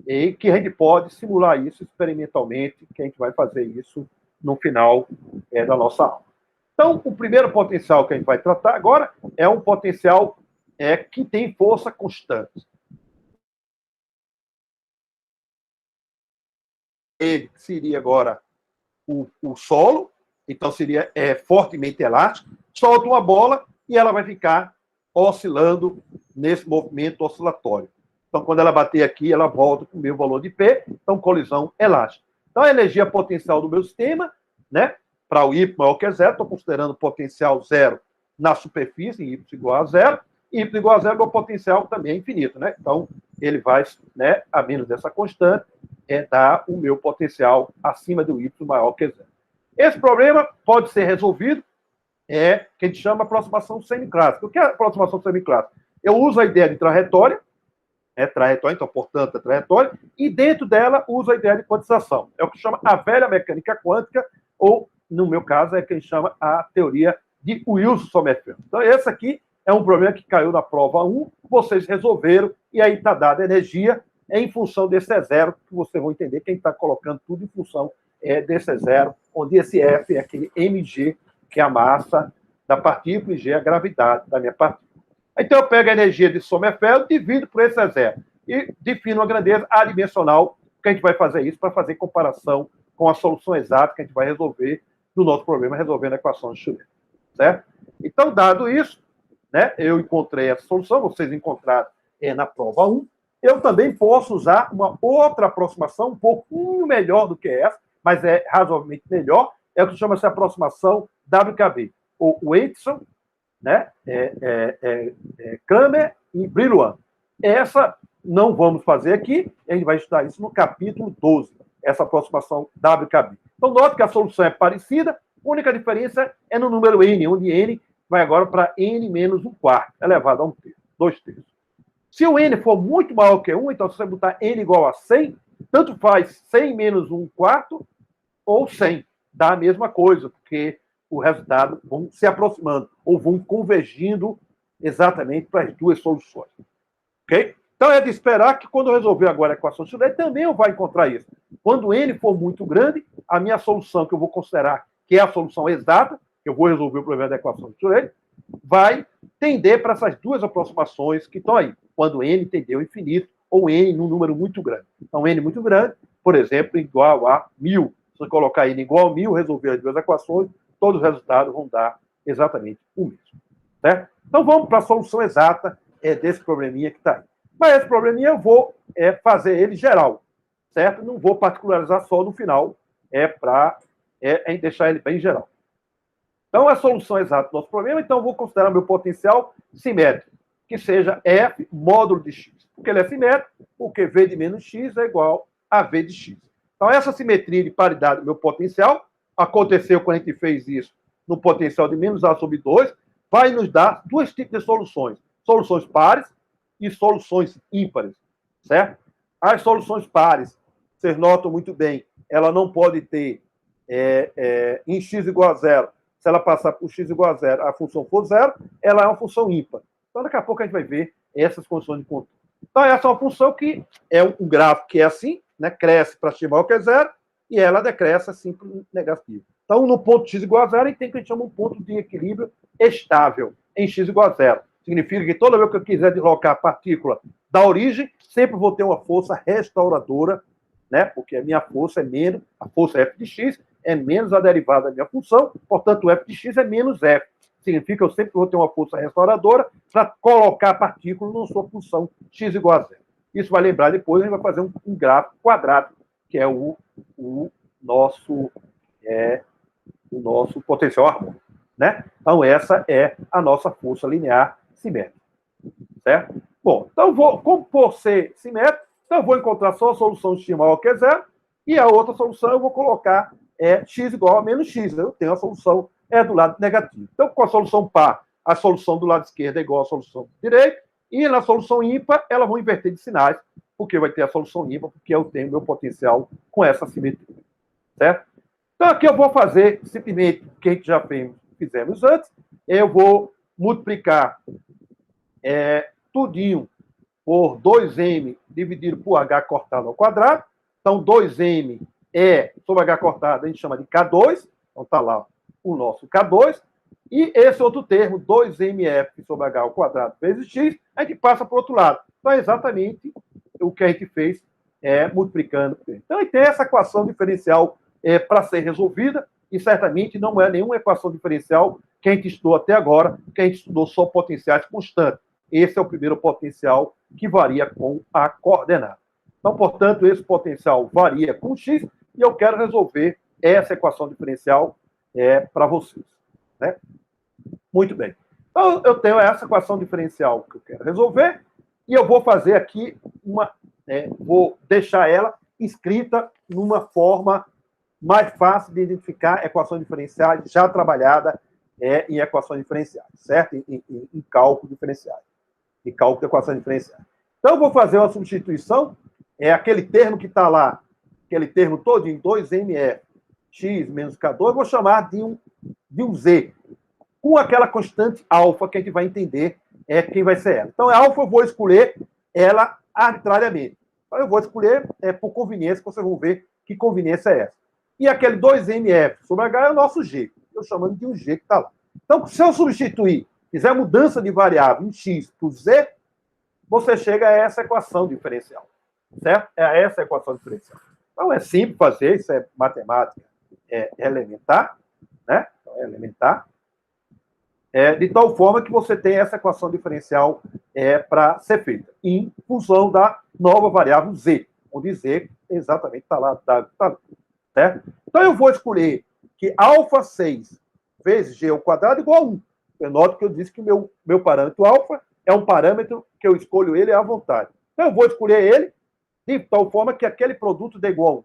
e que a gente pode simular isso experimentalmente, que a gente vai fazer isso no final da nossa aula. Então, o primeiro potencial que a gente vai tratar agora é um potencial que tem força constante. Ele seria agora o solo, então seria fortemente elástico, solta uma bola e ela vai ficar oscilando nesse movimento oscilatório. Então, quando ela bater aqui, ela volta com o meu valor de P, então colisão elástica. Então, a energia potencial do meu sistema, né, para o Y maior que zero, estou considerando potencial zero na superfície, Y igual a zero, e Y igual a zero, meu potencial também é infinito, né? Então, ele vai, né, a menos dessa constante, dar o meu potencial acima do Y maior que zero. Esse problema pode ser resolvido, que a gente chama de aproximação semiclássica. O que é a aproximação semiclássica? Eu uso a ideia de trajetória, então, portanto, é trajetória, e dentro dela uso a ideia de quantização. É o que chama a velha mecânica quântica, ou, no meu caso, é o que a gente chama a teoria de Wilson-Sommerfeld. Então, esse aqui é um problema que caiu na prova 1, vocês resolveram, e aí está dada a energia em função desse E0, que vocês vão entender que a gente está colocando tudo em função desse E0, onde esse F é aquele mg, que é a massa da partícula, e G é a gravidade da minha partícula. Então, eu pego a energia de Sommerfeld, divido por esse E0 e defino uma grandeza adimensional, que a gente vai fazer isso para fazer comparação com a solução exata que a gente vai resolver do nosso problema, resolvendo a equação de Schrödinger. Certo? Então, dado isso, né, eu encontrei essa solução, vocês encontraram na prova 1, eu também posso usar uma outra aproximação, um pouquinho melhor do que essa, mas é razoavelmente melhor, é o que chama-se aproximação WKB, ou Waitson, né? Kramer e Brillouin. Essa não vamos fazer aqui, a gente vai estudar isso no capítulo 12, essa aproximação WKB. Então, note que a solução é parecida, a única diferença é no número n, onde n vai agora para n menos 1/4, elevado a 1/3, 2/3. Se o n for muito maior que 1, então se você botar n igual a 100, tanto faz 100 menos 1/4 ou 100. dar a mesma coisa, porque o resultado vão se aproximando, ou vão convergindo exatamente para as duas soluções. Ok? Então, é de esperar que, quando eu resolver agora a equação de Schrödinger, também eu vou encontrar isso. Quando n for muito grande, a minha solução, que eu vou considerar que é a solução exata, que eu vou resolver o problema da equação de Schrödinger, vai tender para essas duas aproximações que estão aí, quando n tender ao infinito, ou n num número muito grande. Então, n muito grande, por exemplo, igual a 1000. Se eu colocar n igual a 1000, resolver as duas equações, todos os resultados vão dar exatamente o mesmo. Certo? Então, vamos para a solução exata desse probleminha que está aí. Mas esse probleminha eu vou fazer ele geral, certo? Não vou particularizar só no final, para deixar ele bem geral. Então, a solução exata do nosso problema, então eu vou considerar meu potencial simétrico, que seja F módulo de x. Porque ele é simétrico, porque V de menos x é igual a V de x. Então, essa simetria de paridade do meu potencial aconteceu quando a gente fez isso no potencial de menos A sobre 2, vai nos dar dois tipos de soluções. Soluções pares e soluções ímpares, certo? As soluções pares, vocês notam muito bem, ela não pode ter em x igual a zero. Se ela passar por x igual a zero, a função for zero, ela é uma função ímpar. Então, daqui a pouco a gente vai ver essas condições de controle. Então, essa é uma função que é um gráfico que é assim, né? Cresce para x maior que é zero, e ela decresce assim para o negativo. Então, no ponto x igual a zero, a gente tem o que a gente chama um ponto de equilíbrio estável em x igual a zero. Significa que toda vez que eu quiser deslocar a partícula da origem, sempre vou ter uma força restauradora, né? Porque a minha força é menos, a força f de x é menos a derivada da minha função, portanto, o f de x é menos f. Significa que eu sempre vou ter uma força restauradora para colocar a partícula na sua função x igual a zero. Isso vai lembrar depois, a gente vai fazer um gráfico quadrado, que é o nosso potencial harmônico, né? Então, essa é a nossa força linear simétrica, certo? Bom, então, como por ser simétrico, então eu vou encontrar só a solução de x maior que é zero, e a outra solução eu vou colocar x igual a menos x. Eu tenho a solução do lado negativo. Então, com a solução par, a solução do lado esquerdo é igual à solução do direito, e na solução ímpar, elas vão inverter de sinais, porque vai ter a solução ímpar, porque eu tenho meu potencial com essa simetria, certo? Então, aqui eu vou fazer simplesmente o que a gente já fizemos antes. Eu vou multiplicar tudinho por 2m dividido por h cortado ao quadrado. Então, 2m sobre h cortado, a gente chama de K2. Então, está lá o nosso K2. E esse outro termo, 2mf sobre h ao quadrado vezes x, a gente passa para o outro lado. Então, é exatamente o que a gente fez multiplicando. Então, a gente tem essa equação diferencial para ser resolvida, e certamente não é nenhuma equação diferencial que a gente estudou até agora, que a gente estudou só potenciais constantes. Esse é o primeiro potencial que varia com a coordenada. Então, portanto, esse potencial varia com x, e eu quero resolver essa equação diferencial para vocês, né? Muito bem. Então, eu tenho essa equação diferencial que eu quero resolver, e eu vou fazer aqui vou deixar ela escrita numa forma mais fácil de identificar equações diferenciais já trabalhada em equações diferenciais, certo? Em cálculo diferenciais. Em cálculo de equações diferenciais. Então, eu vou fazer uma substituição, aquele termo que está lá, aquele termo todo em 2mf x menos K2, eu vou chamar de um z, com aquela constante alfa que a gente vai entender quem vai ser ela. Então, a alfa eu vou escolher ela arbitrariamente. Então, eu vou escolher por conveniência, que vocês vão ver que conveniência é essa. E aquele 2mf sobre h é o nosso g. Eu chamando de um g que está lá. Então, se eu substituir, fizer mudança de variável em x por z, você chega a essa equação diferencial. Certo? É a essa equação diferencial. Então, é simples fazer, isso é matemática elementar, né? Então, é elementar. De tal forma que você tem essa equação diferencial para ser feita, em função da nova variável z, onde z exatamente está lá, tá lá. Certo? Então, eu vou escolher que alfa 6 vezes g ao quadrado é igual a 1. Eu noto que eu disse que o meu parâmetro alfa é um parâmetro que eu escolho ele à vontade. Então, eu vou escolher ele de tal forma que aquele produto dê igual a 1.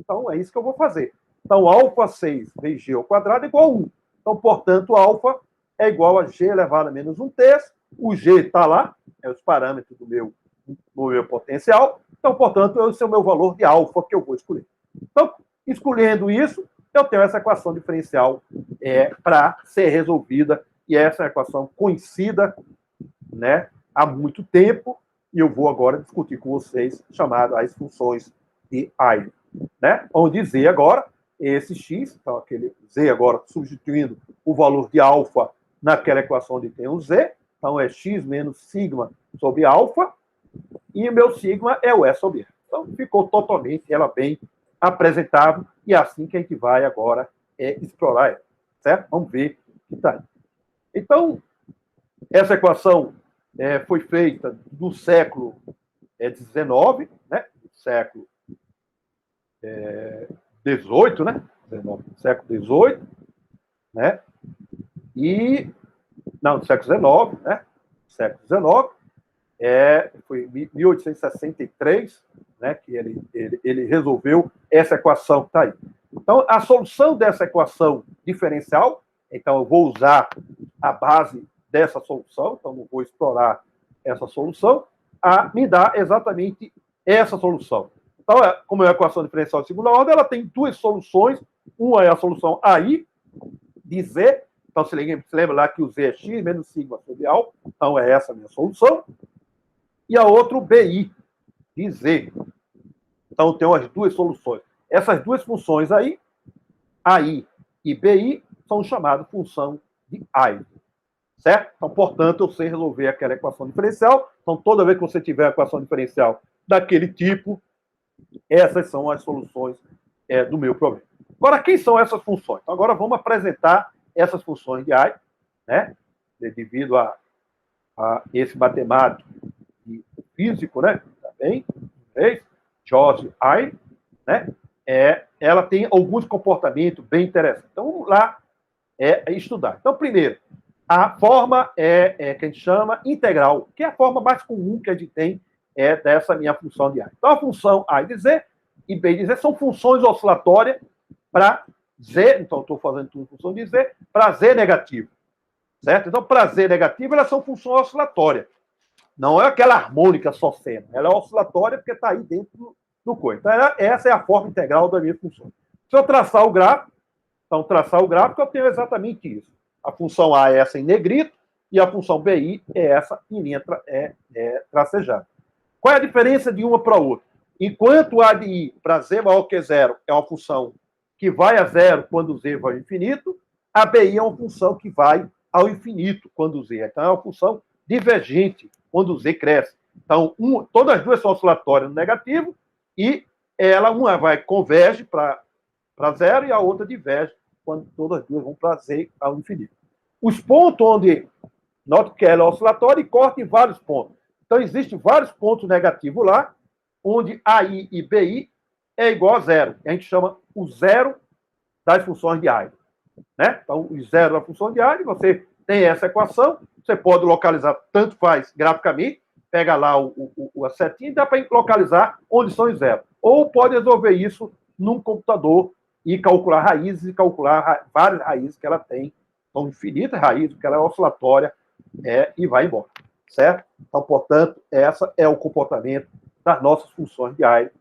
Então, é isso que eu vou fazer. Então, alfa 6 vezes g ao quadrado é igual a 1. Então, portanto, alfa é igual a g elevado a menos 1/3. O g está lá, é os parâmetros do meu potencial. Então, portanto, esse é o meu valor de alfa que eu vou escolher. Então, escolhendo isso, eu tenho essa equação diferencial para ser resolvida, e essa é uma equação conhecida, né, há muito tempo, e eu vou agora discutir com vocês, chamada as funções de Eilers, né? Onde Z agora, esse x, então aquele Z agora substituindo o valor de alfa naquela equação onde tem o Z, então é x menos sigma sobre alfa, e o meu sigma é o E sobre R. Então ficou totalmente ela bem apresentável, e é assim que a gente vai agora explorar ela, certo? Vamos ver o que está aí. Então, essa equação foi feita no século XIX, né? Século XVIII, né? Século XVIII, né? E não, século XIX, né? Século XIX, foi em 1863, né? Que ele resolveu essa equação que está aí. Então, a solução dessa equação diferencial, então eu vou usar a base dessa solução, então não vou explorar essa solução, me dá exatamente essa solução. Então, como é a equação diferencial de segunda ordem, ela tem duas soluções. Uma é a solução AI de Z. Então, se lembra lá que o Z é x menos sigma sobre alfa. Então, é essa a minha solução. E a outra, o BI de Z. Então, eu tenho as duas soluções. Essas duas funções aí, AI e BI, são chamadas função de Eilers. Certo? Então, portanto, eu sei resolver aquela equação diferencial. Então, toda vez que você tiver a equação diferencial daquele tipo, essas são as soluções do meu problema. Agora, quem são essas funções? Então, agora vamos apresentar essas funções de Eilers, né? Devido a esse matemático e físico, né? Também, George Eilers, né? Ela tem alguns comportamentos bem interessantes. Então, vamos lá estudar. Então, primeiro, a forma que a gente chama integral, que é a forma mais comum que a gente tem dessa minha função de A. Então, a função A de Z e B de Z são funções oscilatórias para Z, então estou fazendo tudo em função de Z, para Z negativo. Certo? Então, para Z negativo, elas são funções oscilatórias. Não é aquela harmônica só sendo. Ela é oscilatória porque está aí dentro do coisa. Então, essa é a forma integral da minha função. Se eu traçar o gráfico, eu tenho exatamente isso. A função A é essa em negrito e a função BI é essa em linha tracejada. Qual é a diferença de uma para a outra? Enquanto A de I para Z maior que zero é uma função que vai a zero quando Z vai ao infinito, a BI é uma função que vai ao infinito quando Z. Então, é uma função divergente quando Z cresce. Então, todas as duas são oscilatórias no negativo e uma converge para zero e a outra diverge quando todas as duas vão para Z ao infinito. Os pontos onde, note que ela é oscilatória e corta em vários pontos. Então, existem vários pontos negativos lá, onde AI e BI é igual a zero. A gente chama o zero das funções de Eilers. Né? Então, o zero da função de Eilers, você tem essa equação, você pode localizar, tanto faz graficamente, pega lá a setinha e dá para localizar onde são os zeros. Ou pode resolver isso num computador e calcular raízes e calcular várias raízes que ela tem. São infinitas raízes, porque ela é oscilatória e vai embora. Certo? Então, portanto, esse é o comportamento das nossas funções de Eilers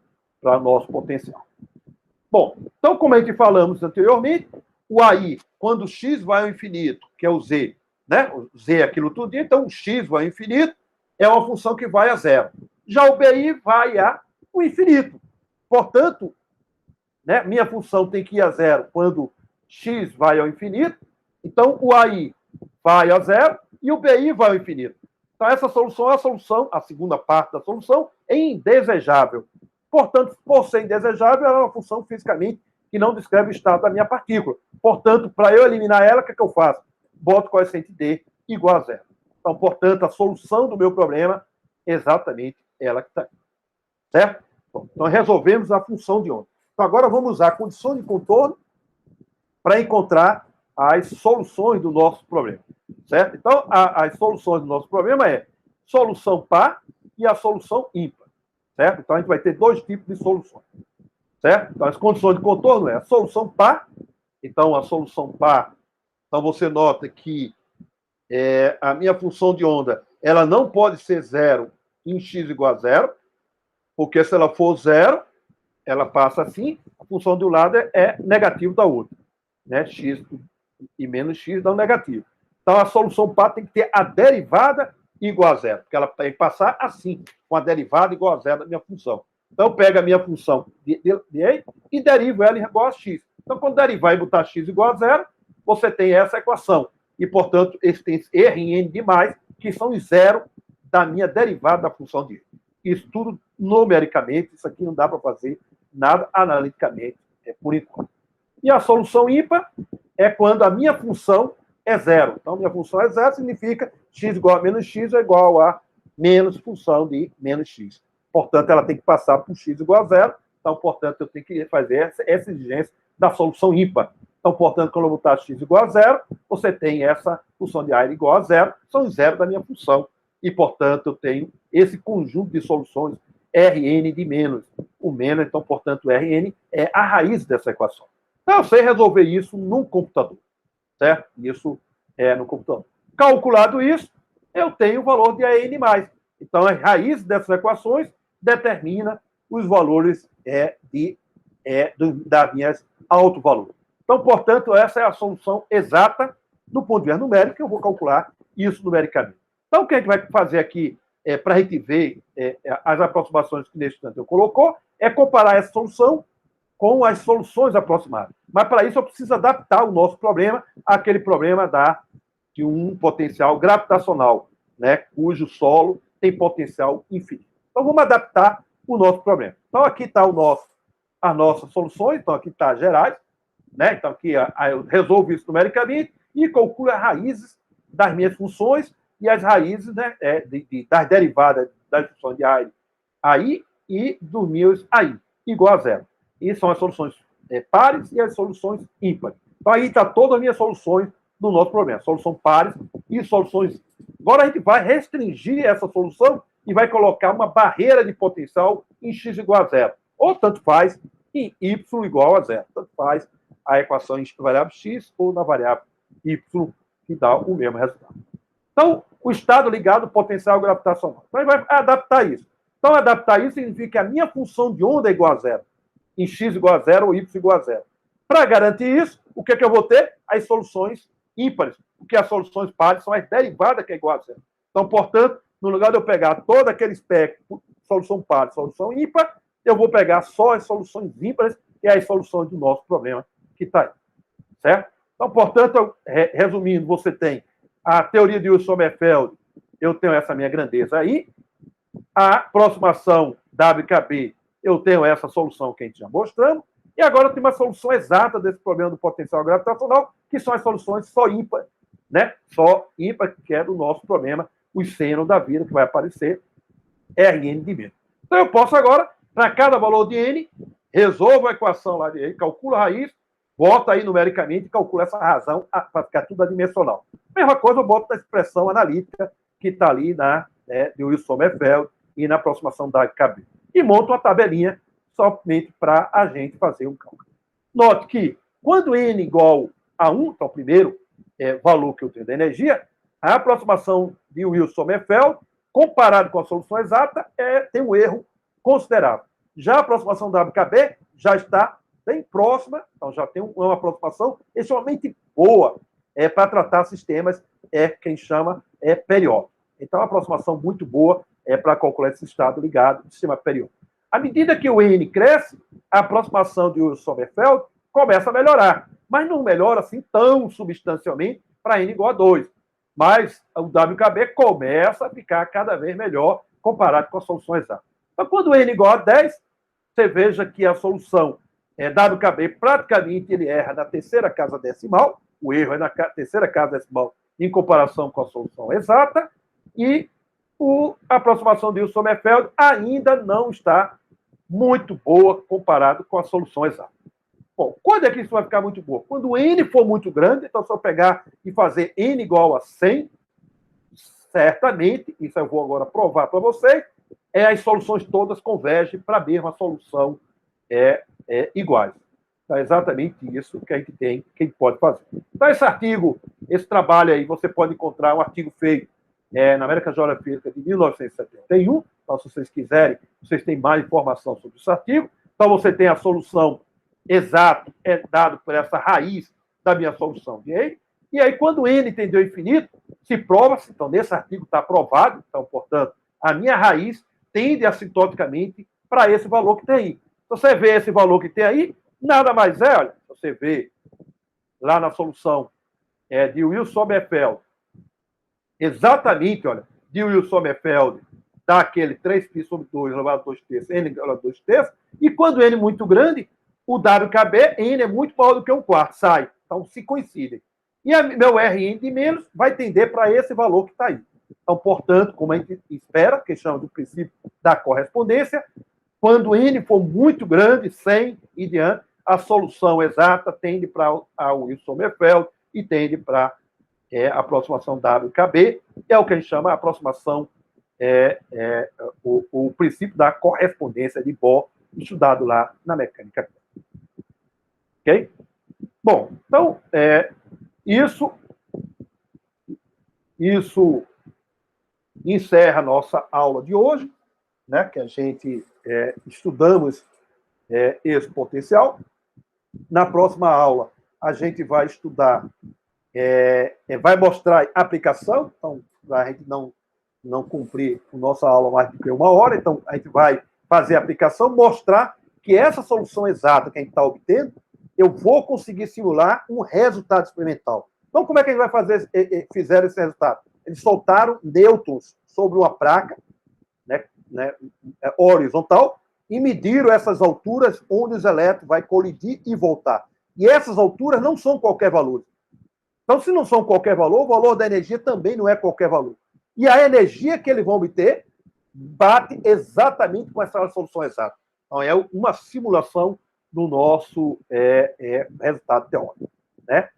para o nosso potencial. Bom, então, como a gente falamos anteriormente, o AI, quando o x vai ao infinito, que é o z, né? O z é aquilo tudo, então o x vai ao infinito, é uma função que vai a zero. Já o BI vai ao infinito. Portanto, né, minha função tem que ir a zero quando x vai ao infinito, então o AI vai a zero e o BI vai ao infinito. Então, essa solução é a solução, a segunda parte da solução, é indesejável. Portanto, por ser indesejável, ela é uma função fisicamente que não descreve o estado da minha partícula. Portanto, para eu eliminar ela, o que eu faço? Boto coeficiente D igual a zero. Então, portanto, a solução do meu problema é exatamente ela que está aqui. Certo? Bom, então, resolvemos a função de onda. Então, agora vamos usar a condição de contorno para encontrar as soluções do nosso problema. Certo? Então, as soluções do nosso problema é solução par e a solução ímpar. Certo? Então, a gente vai ter dois tipos de soluções. Certo? Então, as condições de contorno é a solução par. Então, a solução par, então você nota que a minha função de onda, ela não pode ser zero em x igual a zero, porque se ela for zero, ela passa assim, função de um lado é negativo da outra. Né? X e menos x dá um negativo. Então, a solução par tem que ter a derivada igual a zero, porque ela tem que passar assim, com a derivada igual a zero da minha função. Então, eu pego a minha função de E e derivo ela igual a x. Então, quando derivar e botar x igual a zero, você tem essa equação. E, portanto, esse tem R em N de mais, que são os zero da minha derivada da função de E. Isso tudo numericamente, isso aqui não dá para fazer nada analiticamente, por enquanto. E a solução ímpar é quando a minha função é zero. Então, minha função é zero, significa x igual a menos x é igual a menos função de menos x. Portanto, ela tem que passar por x igual a zero. Então, portanto, eu tenho que fazer essa exigência da solução ímpar. Então, portanto, quando eu botar x igual a zero, você tem essa função de A igual a zero, são os zero da minha função. E, portanto, eu tenho esse conjunto de soluções Rn de menos. O menos, então, portanto, Rn é a raiz dessa equação. Então, eu sei resolver isso num computador. Certo? Isso é no computador. Calculado isso, eu tenho o valor de AN+. Então, a raiz dessas equações determina os valores das minhas autovalores. Então, portanto, essa é a solução exata do ponto de vista numérico, que eu vou calcular isso numericamente. Então, o que a gente vai fazer aqui, para a gente ver as aproximações que nesse instante eu colocou, é comparar essa solução com as soluções aproximadas. Mas, para isso, eu preciso adaptar o nosso problema àquele problema de um potencial gravitacional, né, cujo solo tem potencial infinito. Então, vamos adaptar o nosso problema. Então, aqui está as nossas soluções. Então, aqui está gerais. Né? Então, aqui eu resolvo isso numericamente e calculo as raízes das minhas funções e as raízes, né, das derivadas das funções de AI e dos meus AI, igual a zero. E são as soluções pares e as soluções ímpares. Então, aí está todas as minhas soluções do nosso problema. Solução pares e soluções ímpares. Agora, a gente vai restringir essa solução e vai colocar uma barreira de potencial em x igual a zero. Ou tanto faz em y igual a zero. Tanto faz a equação em variável x ou na variável y, que dá o mesmo resultado. Então, o estado ligado ao potencial gravitacional. Então, ele vai adaptar isso. Então, adaptar isso significa que a minha função de onda é igual a zero. Em x igual a zero ou y igual a zero. Para garantir isso, o que é que eu vou ter? As soluções ímpares, porque as soluções pares são as derivadas que é igual a zero. Então, portanto, no lugar de eu pegar todo aquele espectro, solução par, solução ímpar, eu vou pegar só as soluções ímpares, que é as soluções do nosso problema que está aí. Certo? Então, portanto, resumindo, você tem a teoria de Wilson-Sommerfeld, eu tenho essa minha grandeza aí, a aproximação WKB, eu tenho essa solução que a gente já mostramos, e agora eu tenho uma solução exata desse problema do potencial gravitacional, que são as soluções só ímpar, né? Só ímpar, que é do nosso problema, o seno da vida, que vai aparecer, Rn de menos. Então, eu posso agora, para cada valor de n, resolvo a equação lá de n, calculo a raiz, boto aí numericamente e calculo essa razão para ficar tudo adimensional. Mesma coisa, eu boto na expressão analítica que está ali de Wilson-Sommerfeld e na aproximação da WKB. E monto uma tabelinha somente para a gente fazer um cálculo. Note que, quando n igual a 1, então o primeiro valor que eu tenho da energia, a aproximação de Wilson-Sommerfeld, comparado com a solução exata, tem um erro considerável. Já a aproximação da WKB já está bem próxima, então já tem uma aproximação extremamente boa para tratar sistemas que a gente chama periódico. Então, uma aproximação muito boa para calcular esse estado ligado ao sistema periódico. À medida que o N cresce, a aproximação de Wilson-Sommerfeld começa a melhorar, mas não melhora assim tão substancialmente para N igual a 2. Mas o WKB começa a ficar cada vez melhor comparado com a solução exata. Então, quando N igual a 10, você veja que a solução WKB praticamente ele erra na terceira casa decimal, o erro é na terceira casa decimal em comparação com a solução exata, e a aproximação de Wilson-Sommerfeld ainda não está muito boa comparado com a solução exata. Bom, quando é que isso vai ficar muito boa? Quando o n for muito grande, então se eu pegar e fazer n igual a 100, certamente, isso eu vou agora provar para vocês, as soluções todas convergem para a mesma solução iguais. Então, é exatamente isso que a gente tem, que a gente pode fazer. Então, esse artigo, esse trabalho aí, você pode encontrar um artigo feito na American Journal of Physics de 1971. Então, se vocês quiserem, vocês têm mais informação sobre esse artigo. Então, você tem a solução exato é dado por essa raiz da minha solução de N. E aí, quando N tende ao infinito, se prova, então, nesse artigo está provado, então, portanto, a minha raiz tende assintoticamente para esse valor que tem aí. Você vê esse valor que tem aí, nada mais é, olha, você vê lá na solução de Wilson Sommerfeld, exatamente, olha, de Wilson Sommerfeld, dá aquele 3π sobre 2 elevado a 2 terços, n elevado a 2 terços, e quando n é muito grande, o WKB, n é muito maior do que 1/4, sai. Então, se coincidem. E meu Rn de menos vai tender para esse valor que está aí. Então, portanto, como a gente espera, que chama do princípio da correspondência, quando n for muito grande, 100 e diante, a solução exata tende para a Wilson Sommerfeld e tende para a aproximação WKB, é o que a gente chama a aproximação, o princípio da correspondência de Bohr, estudado lá na mecânica. Ok? Bom, então, isso encerra a nossa aula de hoje, né, que a gente estudamos esse potencial. Na próxima aula, a gente vai estudar, vai mostrar aplicação, então, para a gente não cumprir a nossa aula mais do que 1 hora, então a gente vai fazer a aplicação, mostrar que essa solução exata que a gente está obtendo, eu vou conseguir simular um resultado experimental. Então, como é que a gente vai fazer, fizeram esse resultado? Eles soltaram nêutrons sobre uma placa, né, horizontal, e mediram essas alturas onde os elétrons vão colidir e voltar. E essas alturas não são qualquer valor. Então, se não são qualquer valor, o valor da energia também não é qualquer valor. E a energia que eles vão obter bate exatamente com essa solução exata. Então, é uma simulação do nosso resultado teórico, né?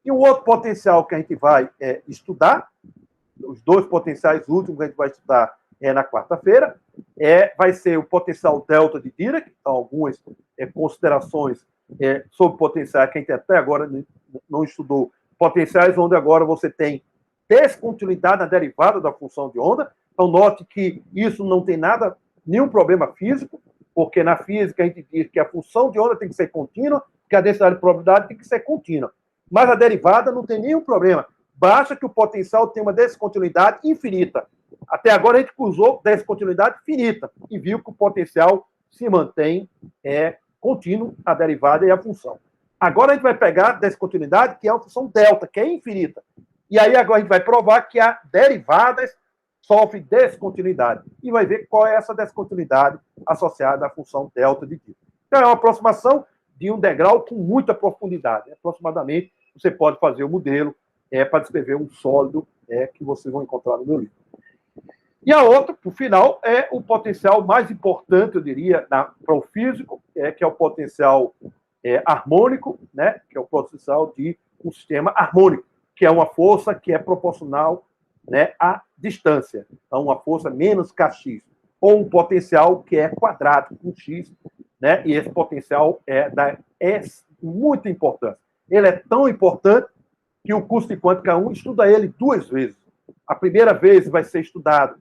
E um outro potencial que a gente vai estudar, os dois potenciais últimos que a gente vai estudar na quarta-feira, vai ser o potencial delta de Dirac, então algumas considerações sobre potenciais que a gente até agora não estudou, potenciais onde agora você tem descontinuidade na derivada da função de onda. Então, note que isso não tem nenhum problema físico, porque na física a gente diz que a função de onda tem que ser contínua, que a densidade de probabilidade tem que ser contínua. Mas a derivada não tem nenhum problema. Basta que o potencial tenha uma descontinuidade infinita. Até agora a gente usou descontinuidade finita e viu que o potencial se mantém contínuo, a derivada e a função. Agora a gente vai pegar a descontinuidade, que é a função delta, que é infinita. E aí agora a gente vai provar que a derivadas sofre descontinuidade. E vai ver qual é essa descontinuidade associada à função delta de Dirac. Então é uma aproximação de um degrau com muita profundidade. Aproximadamente, você pode fazer o modelo para descrever um sólido que vocês vão encontrar no meu livro. E a outra, por final, é o potencial mais importante, eu diria, para o físico, que é o potencial harmônico, né, que é o potencial de um sistema harmônico, que é uma força que é proporcional, né, à distância. Então, uma força menos kx, ou um potencial que é quadrado com x, né, e esse potencial é muito importante. Ele é tão importante que o curso de Quântica 1 estuda ele 2 vezes. A primeira vez vai ser estudado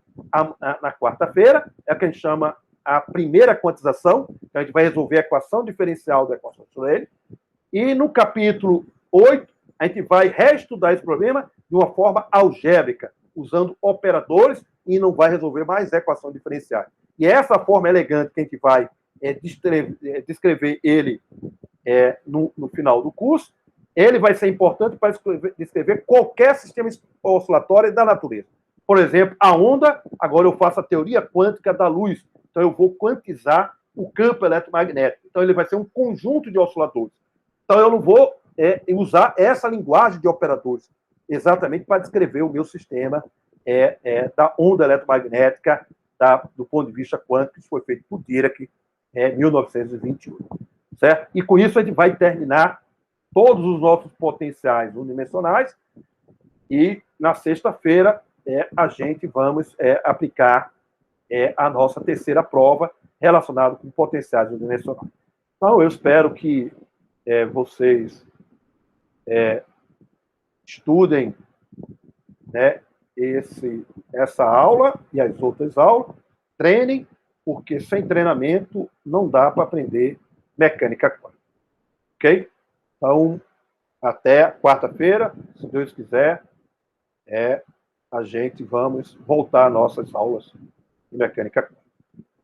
na quarta-feira, é o que a gente chama a primeira quantização, então a gente vai resolver a equação diferencial da equação de Schrödinger, e no capítulo 8, a gente vai reestudar esse problema de uma forma algébrica, usando operadores, e não vai resolver mais equação diferencial. E essa forma elegante que a gente vai descrever ele no final do curso, ele vai ser importante para descrever qualquer sistema oscilatório da natureza. Por exemplo, a onda, agora eu faço a teoria quântica da luz, então eu vou quantizar o campo eletromagnético. Então ele vai ser um conjunto de osciladores. Então eu não vou usar essa linguagem de operadores exatamente para descrever o meu sistema da onda eletromagnética do ponto de vista quântico, que foi feito por Dirac em 1928. Certo? E com isso a gente vai terminar todos os nossos potenciais unidimensionais e na sexta-feira a gente vamos aplicar a nossa terceira prova relacionada com potenciais unidimensionais. Então, eu espero que vocês estudem, né, essa aula e as outras aulas, treinem, porque sem treinamento não dá para aprender mecânica quântica. ok? Então, até quarta-feira, se Deus quiser, a gente vamos voltar às nossas aulas de mecânica quântica.